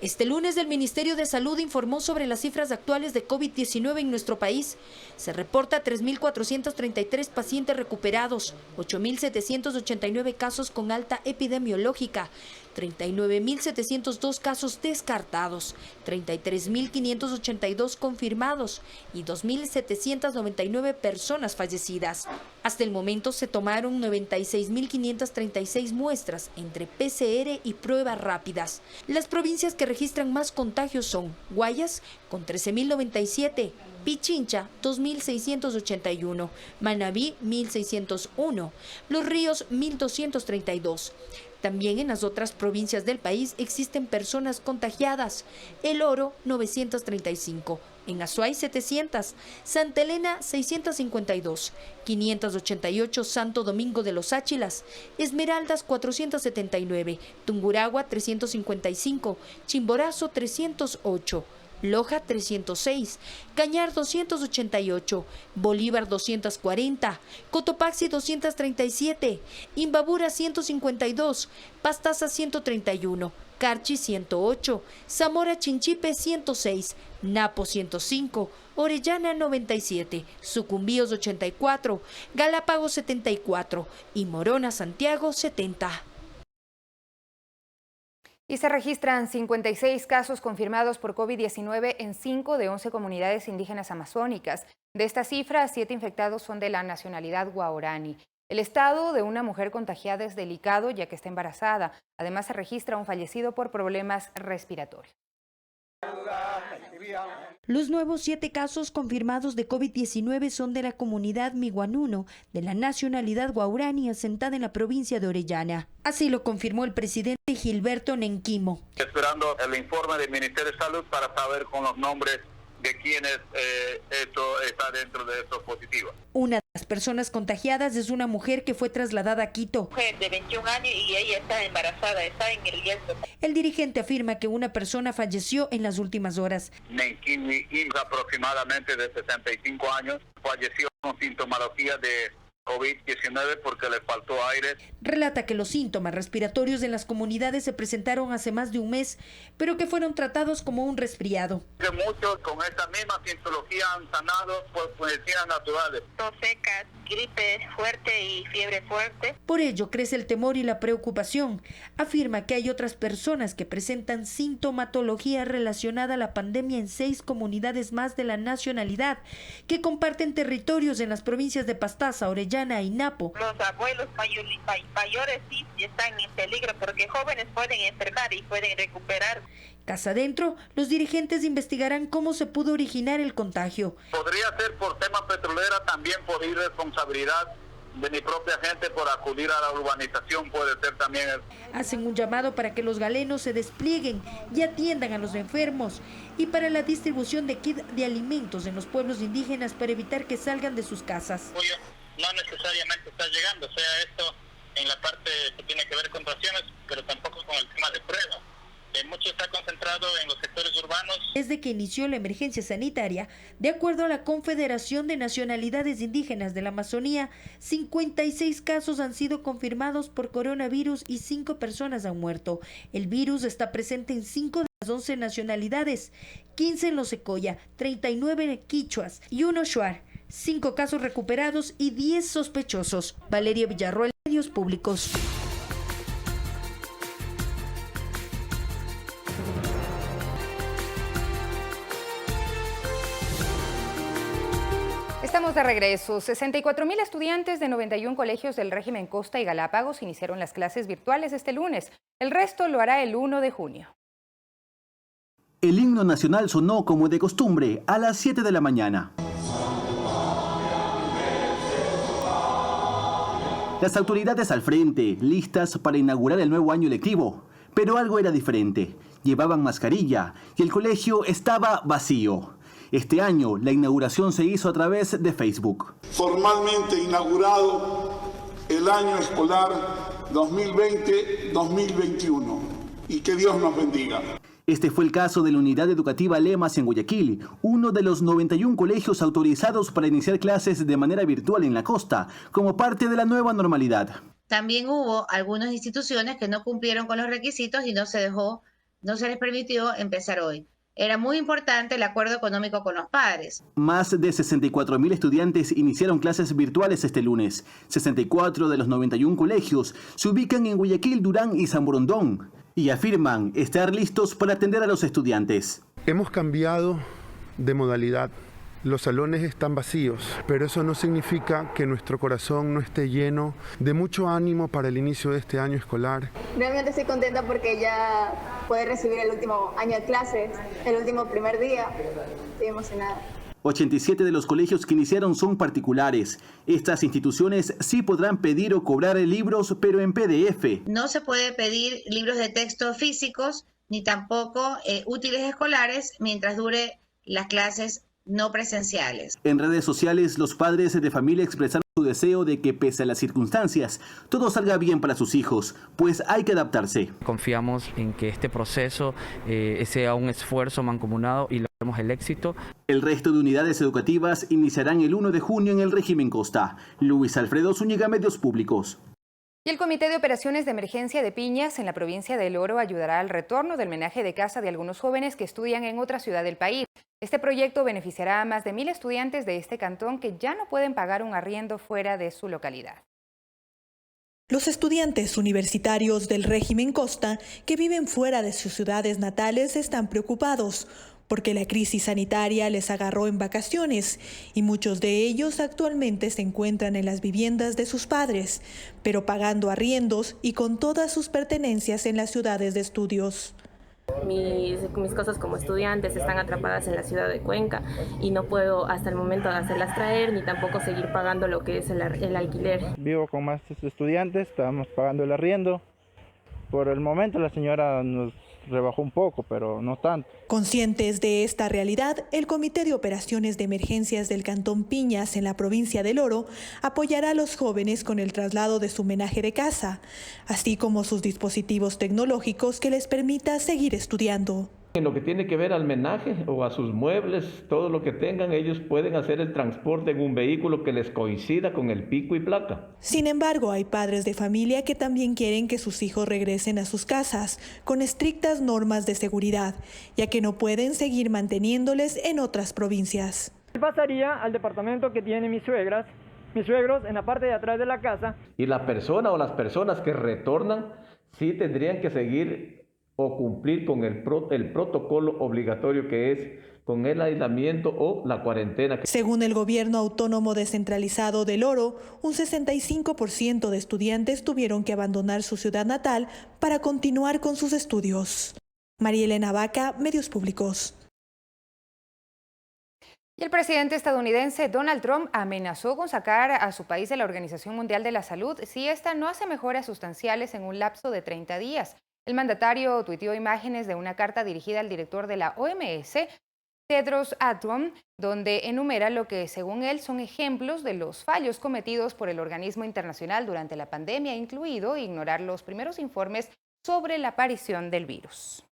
Este lunes el Ministerio de Salud informó sobre las cifras actuales de COVID-19 en nuestro país. Se reporta 3.433 pacientes recuperados, 8.789 casos con alta epidemiológica, 39.702 casos descartados, 33.582 confirmados y 2.799 personas fallecidas. Hasta el momento se tomaron 96.536 muestras entre PCR y pruebas rápidas. Las provincias que registran más contagios son Guayas con 13.097, Pichincha 2.681, Manabí 1.601, Los Ríos 1.232. También en las otras provincias del país existen personas contagiadas. El Oro 935, en Azuay 700, Santa Elena 652, 588 Santo Domingo de los Áchilas, Esmeraldas 479, Tungurahua 355, Chimborazo 308, Loja 306, Cañar 288, Bolívar 240, Cotopaxi 237, Imbabura 152, Pastaza 131, Carchi 108, Zamora Chinchipe 106, Napo 105, Orellana 97, Sucumbíos 84, Galápagos 74 y Morona Santiago 70. Y se registran 56 casos confirmados por COVID-19 en 5 de 11 comunidades indígenas amazónicas. De esta cifra, 7 infectados son de la nacionalidad guaraní. El estado de una mujer contagiada es delicado ya que está embarazada. Además, se registra un fallecido por problemas respiratorios. Los nuevos 7 casos confirmados de COVID-19 son de la comunidad Miguanuno, de la nacionalidad guaraní asentada en la provincia de Orellana. Así lo confirmó el presidente Gilberto Nenquimo. Esperando el informe del Ministerio de Salud para saber con los nombres de quienes esto está dentro de estos positivos. Una de las personas contagiadas es una mujer que fue trasladada a Quito. Mujer de 21 años y ella está embarazada, está en el lienzo. El dirigente afirma que una persona falleció en las últimas horas. Nenquimi, aproximadamente de 65 años, falleció con sintomatología de COVID-19 porque le faltó aire. Relata que los síntomas respiratorios en las comunidades se presentaron hace más de un mes, pero que fueron tratados como un resfriado. Muchos con esta misma sintomatología han sanado por medicinas naturales. Tos secas, gripe fuerte y fiebre fuerte. Por ello crece el temor y la preocupación. Afirma que hay otras personas que presentan sintomatología relacionada a la pandemia en 6 comunidades más de la nacionalidad, que comparten territorios en las provincias de Pastaza, Orellana y Napo. Los abuelos mayores sí están en peligro porque jóvenes pueden enfermar y pueden recuperar. Casa adentro, los dirigentes investigarán cómo se pudo originar el contagio. Podría ser por tema petrolera, también por irresponsabilidad de mi propia gente por acudir a la urbanización, puede ser también. Hacen un llamado para que los galenos se desplieguen y atiendan a los enfermos y para la distribución de kit de alimentos en los pueblos indígenas para evitar que salgan de sus casas. No necesariamente está llegando, o sea, esto en la parte que tiene que ver con raciones, pero tampoco con el tema de pruebas. Mucho está concentrado en los sectores urbanos. Desde que inició la emergencia sanitaria, de acuerdo a la Confederación de Nacionalidades Indígenas de la Amazonía, 56 casos han sido confirmados por coronavirus y 5 personas han muerto. El virus está presente en 5 de las 11 nacionalidades, 15 en los Secoya, 39 quichuas y 1 shuar. 5 casos recuperados y 10 sospechosos. Valeria Villarroel, Medios Públicos. Estamos de regreso. 64.000 estudiantes de 91 colegios del régimen Costa y Galápagos iniciaron las clases virtuales este lunes. El resto lo hará el 1 de junio. El himno nacional sonó como de costumbre a las 7 de la mañana. Las autoridades al frente, listas para inaugurar el nuevo año lectivo. Pero algo era diferente. Llevaban mascarilla y el colegio estaba vacío. Este año, la inauguración se hizo a través de Facebook. Formalmente inaugurado el año escolar 2020-2021. Y que Dios nos bendiga. Este fue el caso de la Unidad Educativa Lemas en Guayaquil, uno de los 91 colegios autorizados para iniciar clases de manera virtual en la costa, como parte de la nueva normalidad. También hubo algunas instituciones que no cumplieron con los requisitos y no se les permitió empezar hoy. Era muy importante el acuerdo económico con los padres. Más de 64.000 estudiantes iniciaron clases virtuales este lunes. 64 de los 91 colegios se ubican en Guayaquil, Durán y San Borondón y afirman estar listos para atender a los estudiantes. Hemos cambiado de modalidad. Los salones están vacíos, pero eso no significa que nuestro corazón no esté lleno de mucho ánimo para el inicio de este año escolar. Realmente estoy contenta porque ya pude recibir el último año de clases, el último primer día. Estoy emocionada. 87 de los colegios que iniciaron son particulares. Estas instituciones sí podrán pedir o cobrar libros, pero en PDF. No se puede pedir libros de texto físicos, ni tampoco útiles escolares, mientras dure las clases no presenciales. En redes sociales, los padres de familia expresaron su deseo de que, pese a las circunstancias, todo salga bien para sus hijos, pues hay que adaptarse. Confiamos en que este proceso sea un esfuerzo mancomunado y logremos el éxito. El resto de unidades educativas iniciarán el 1 de junio en el régimen Costa. Luis Alfredo Zúñiga, Medios Públicos. Y el Comité de Operaciones de Emergencia de Piñas en la provincia del Oro ayudará al retorno del menaje de casa de algunos jóvenes que estudian en otra ciudad del país. Este proyecto beneficiará a más de 1.000 estudiantes de este cantón que ya no pueden pagar un arriendo fuera de su localidad. Los estudiantes universitarios del régimen Costa que viven fuera de sus ciudades natales están preocupados porque la crisis sanitaria les agarró en vacaciones y muchos de ellos actualmente se encuentran en las viviendas de sus padres, pero pagando arriendos y con todas sus pertenencias en las ciudades de estudios. Mis cosas como estudiantes están atrapadas en la ciudad de Cuenca y no puedo hasta el momento hacerlas traer ni tampoco seguir pagando lo que es el alquiler. Vivo con más estudiantes, estamos pagando el arriendo. Por el momento la señora nos rebajó un poco, pero no tanto. Conscientes de esta realidad, el Comité de Operaciones de Emergencias del Cantón Piñas en la provincia del Oro apoyará a los jóvenes con el traslado de su menaje de casa, así como sus dispositivos tecnológicos que les permita seguir estudiando. En lo que tiene que ver al menaje o a sus muebles, todo lo que tengan, ellos pueden hacer el transporte en un vehículo que les coincida con el pico y placa. Sin embargo, hay padres de familia que también quieren que sus hijos regresen a sus casas con estrictas normas de seguridad, ya que no pueden seguir manteniéndoles en otras provincias. Pasaría al departamento que tienen mis suegros en la parte de atrás de la casa. Y la persona o las personas que retornan sí tendrían que seguir o cumplir con el protocolo obligatorio que es con el aislamiento o la cuarentena. Según el gobierno autónomo descentralizado del Oro, un 65% de estudiantes tuvieron que abandonar su ciudad natal para continuar con sus estudios. María Elena Vaca, Medios Públicos. Y el presidente estadounidense Donald Trump amenazó con sacar a su país de la Organización Mundial de la Salud si ésta no hace mejoras sustanciales en un lapso de 30 días. El mandatario tuiteó imágenes de una carta dirigida al director de la OMS, Tedros Adhanom, donde enumera lo que, según él, son ejemplos de los fallos cometidos por el organismo internacional durante la pandemia, incluido ignorar los primeros informes sobre la aparición del virus.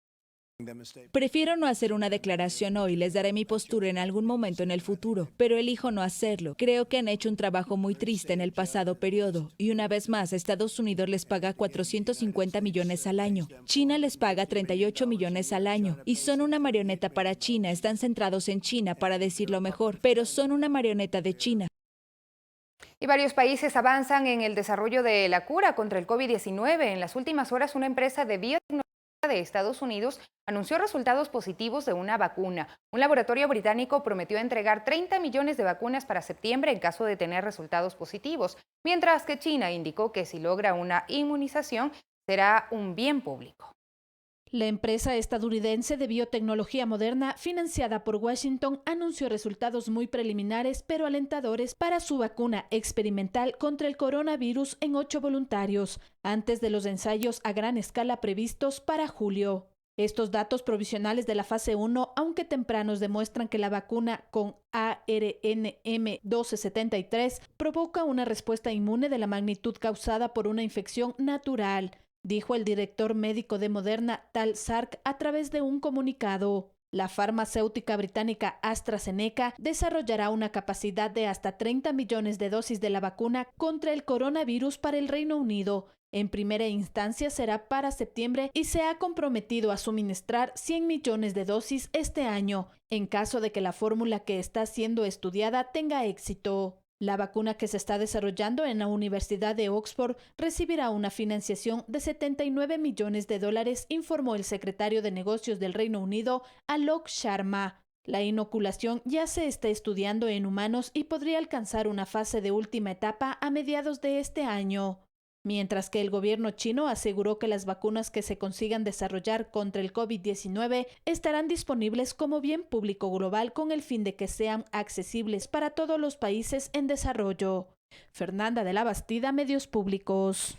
Prefiero no hacer una declaración hoy, les daré mi postura en algún momento en el futuro, pero elijo no hacerlo. Creo que han hecho un trabajo muy triste en el pasado periodo y una vez más Estados Unidos les paga 450 millones al año. China les paga 38 millones al año y son una marioneta para China, están centrados en China para decirlo mejor, pero son una marioneta de China. Y varios países avanzan en el desarrollo de la cura contra el COVID-19. En las últimas horas, una empresa de biotecnología de Estados Unidos anunció resultados positivos de una vacuna. Un laboratorio británico prometió entregar 30 millones de vacunas para septiembre en caso de tener resultados positivos, mientras que China indicó que si logra una inmunización será un bien público. La empresa estadounidense de biotecnología Moderna, financiada por Washington, anunció resultados muy preliminares pero alentadores para su vacuna experimental contra el coronavirus en 8 voluntarios, antes de los ensayos a gran escala previstos para julio. Estos datos provisionales de la fase 1, aunque tempranos, demuestran que la vacuna con ARNM1273 provoca una respuesta inmune de la magnitud causada por una infección natural, dijo el director médico de Moderna, Tal Sark, a través de un comunicado. La farmacéutica británica AstraZeneca desarrollará una capacidad de hasta 30 millones de dosis de la vacuna contra el coronavirus para el Reino Unido. En primera instancia será para septiembre y se ha comprometido a suministrar 100 millones de dosis este año, en caso de que la fórmula que está siendo estudiada tenga éxito. La vacuna que se está desarrollando en la Universidad de Oxford recibirá una financiación de 79 millones de dólares, informó el secretario de Negocios del Reino Unido, Alok Sharma. La inoculación ya se está estudiando en humanos y podría alcanzar una fase de última etapa a mediados de este año. Mientras que el gobierno chino aseguró que las vacunas que se consigan desarrollar contra el COVID-19 estarán disponibles como bien público global con el fin de que sean accesibles para todos los países en desarrollo. Fernanda de la Bastida, Medios Públicos.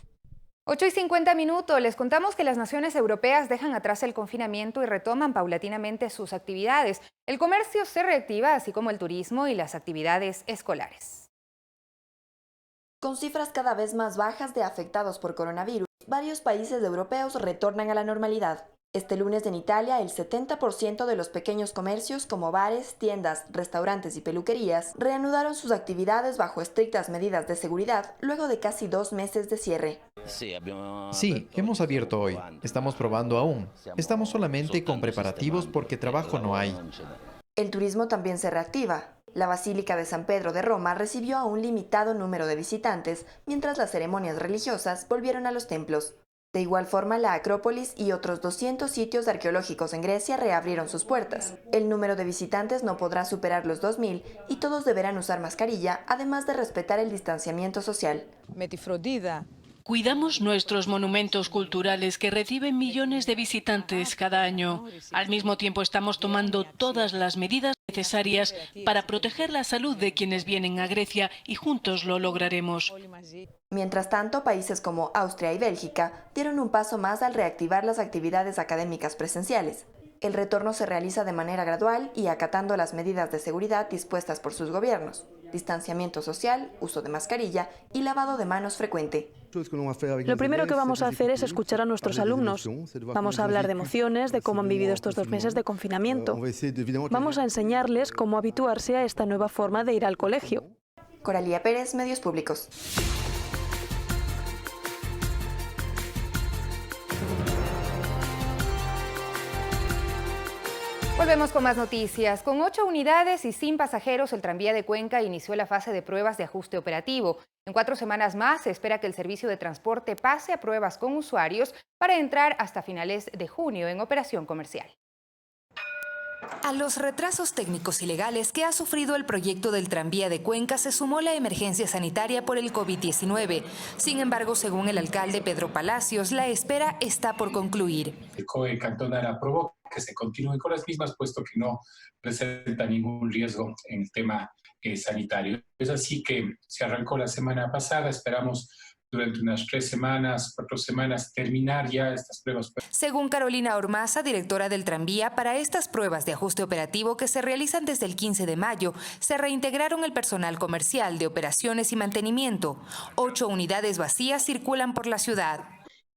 8:50. Les contamos que las naciones europeas dejan atrás el confinamiento y retoman paulatinamente sus actividades. El comercio se reactiva, así como el turismo y las actividades escolares. Con cifras cada vez más bajas de afectados por coronavirus, varios países europeos retornan a la normalidad. Este lunes en Italia, el 70% de los pequeños comercios como bares, tiendas, restaurantes y peluquerías reanudaron sus actividades bajo estrictas medidas de seguridad luego de casi 2 meses de cierre. Sí, hemos abierto hoy. Estamos probando aún. Estamos solamente con preparativos porque trabajo no hay. El turismo también se reactiva. La Basílica de San Pedro de Roma recibió a un limitado número de visitantes, mientras las ceremonias religiosas volvieron a los templos. De igual forma, la Acrópolis y otros 200 sitios arqueológicos en Grecia reabrieron sus puertas. El número de visitantes no podrá superar los 2.000 y todos deberán usar mascarilla, además de respetar el distanciamiento social. Cuidamos nuestros monumentos culturales que reciben millones de visitantes cada año. Al mismo tiempo estamos tomando todas las medidas necesarias para proteger la salud de quienes vienen a Grecia y juntos lo lograremos. Mientras tanto, países como Austria y Bélgica dieron un paso más al reactivar las actividades académicas presenciales. El retorno se realiza de manera gradual y acatando las medidas de seguridad dispuestas por sus gobiernos: distanciamiento social, uso de mascarilla y lavado de manos frecuente. Lo primero que vamos a hacer es escuchar a nuestros alumnos. Vamos a hablar de emociones, de cómo han vivido estos 2 meses de confinamiento. Vamos a enseñarles cómo habituarse a esta nueva forma de ir al colegio. Coralía Pérez, Medios Públicos. Volvemos con más noticias. Con 8 unidades y sin pasajeros, el tranvía de Cuenca inició la fase de pruebas de ajuste operativo. En 4 semanas más se espera que el servicio de transporte pase a pruebas con usuarios para entrar hasta finales de junio en operación comercial. A los retrasos técnicos y legales que ha sufrido el proyecto del tranvía de Cuenca se sumó la emergencia sanitaria por el COVID-19. Sin embargo, según el alcalde Pedro Palacios, la espera está por concluir. El COE cantonal aprobó que se continúe con las mismas, puesto que no presenta ningún riesgo en el tema sanitario. Es así que se arrancó la semana pasada, esperamos durante unas 3 semanas, 4 semanas, terminar ya estas pruebas. Según Carolina Ormaza, directora del tranvía, para estas pruebas de ajuste operativo que se realizan desde el 15 de mayo, se reintegraron el personal comercial de operaciones y mantenimiento. 8 unidades vacías circulan por la ciudad.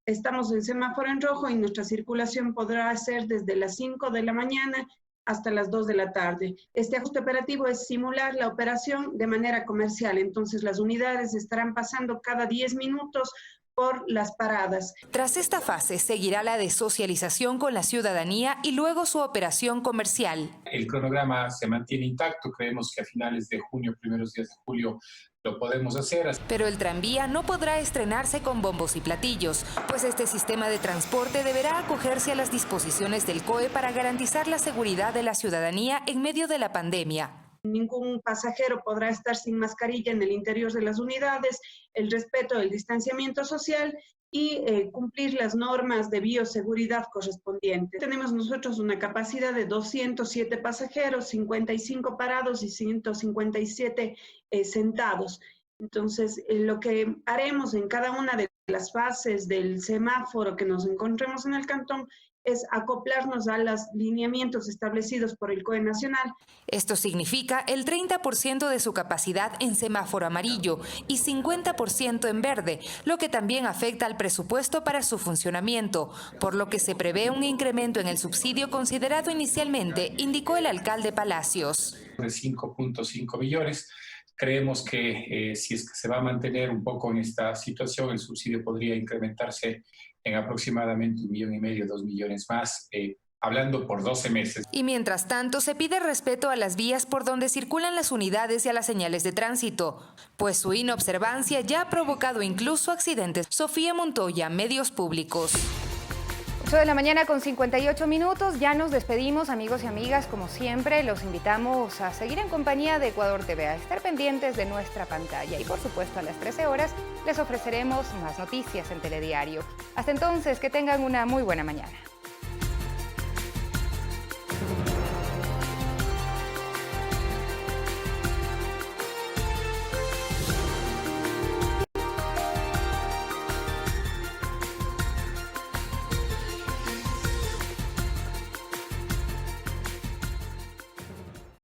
estamos en semáforo en rojo y nuestra circulación podrá ser desde las 5 de la mañana hasta las 2 de la tarde. Este ajuste operativo es simular la operación de manera comercial, entonces las unidades estarán pasando cada 10 minutos por las paradas. Tras esta fase seguirá la de socialización con la ciudadanía y luego su operación comercial. El cronograma se mantiene intacto, creemos que a finales de junio, primeros días de julio, lo podemos hacer. Pero el tranvía no podrá estrenarse con bombos y platillos, pues este sistema de transporte deberá acogerse a las disposiciones del COE para garantizar la seguridad de la ciudadanía en medio de la pandemia. Ningún pasajero podrá estar sin mascarilla en el interior de las unidades, el respeto del distanciamiento social y cumplir las normas de bioseguridad correspondientes. Tenemos nosotros una capacidad de 207 pasajeros, 55 parados y 157 sentados. Entonces, lo que haremos en cada una de las fases del semáforo que nos encontremos en el cantón es acoplarnos a los lineamientos establecidos por el COE nacional. Esto significa el 30% de su capacidad en semáforo amarillo y 50% en verde, lo que también afecta al presupuesto para su funcionamiento, por lo que se prevé un incremento en el subsidio considerado inicialmente, indicó el alcalde Palacios. De 5.5 millones. Creemos que si es que se va a mantener un poco en esta situación, el subsidio podría incrementarse en aproximadamente 1,5 millones, 2 millones más, hablando por 12 meses. Y mientras tanto, se pide respeto a las vías por donde circulan las unidades y a las señales de tránsito, pues su inobservancia ya ha provocado incluso accidentes. Sofía Montoya, Medios Públicos. 8 de la mañana con 58 minutos, ya nos despedimos, amigos y amigas, como siempre los invitamos a seguir en compañía de Ecuador TV, a estar pendientes de nuestra pantalla y por supuesto a las 13 horas les ofreceremos más noticias en Telediario. Hasta entonces, que tengan una muy buena mañana.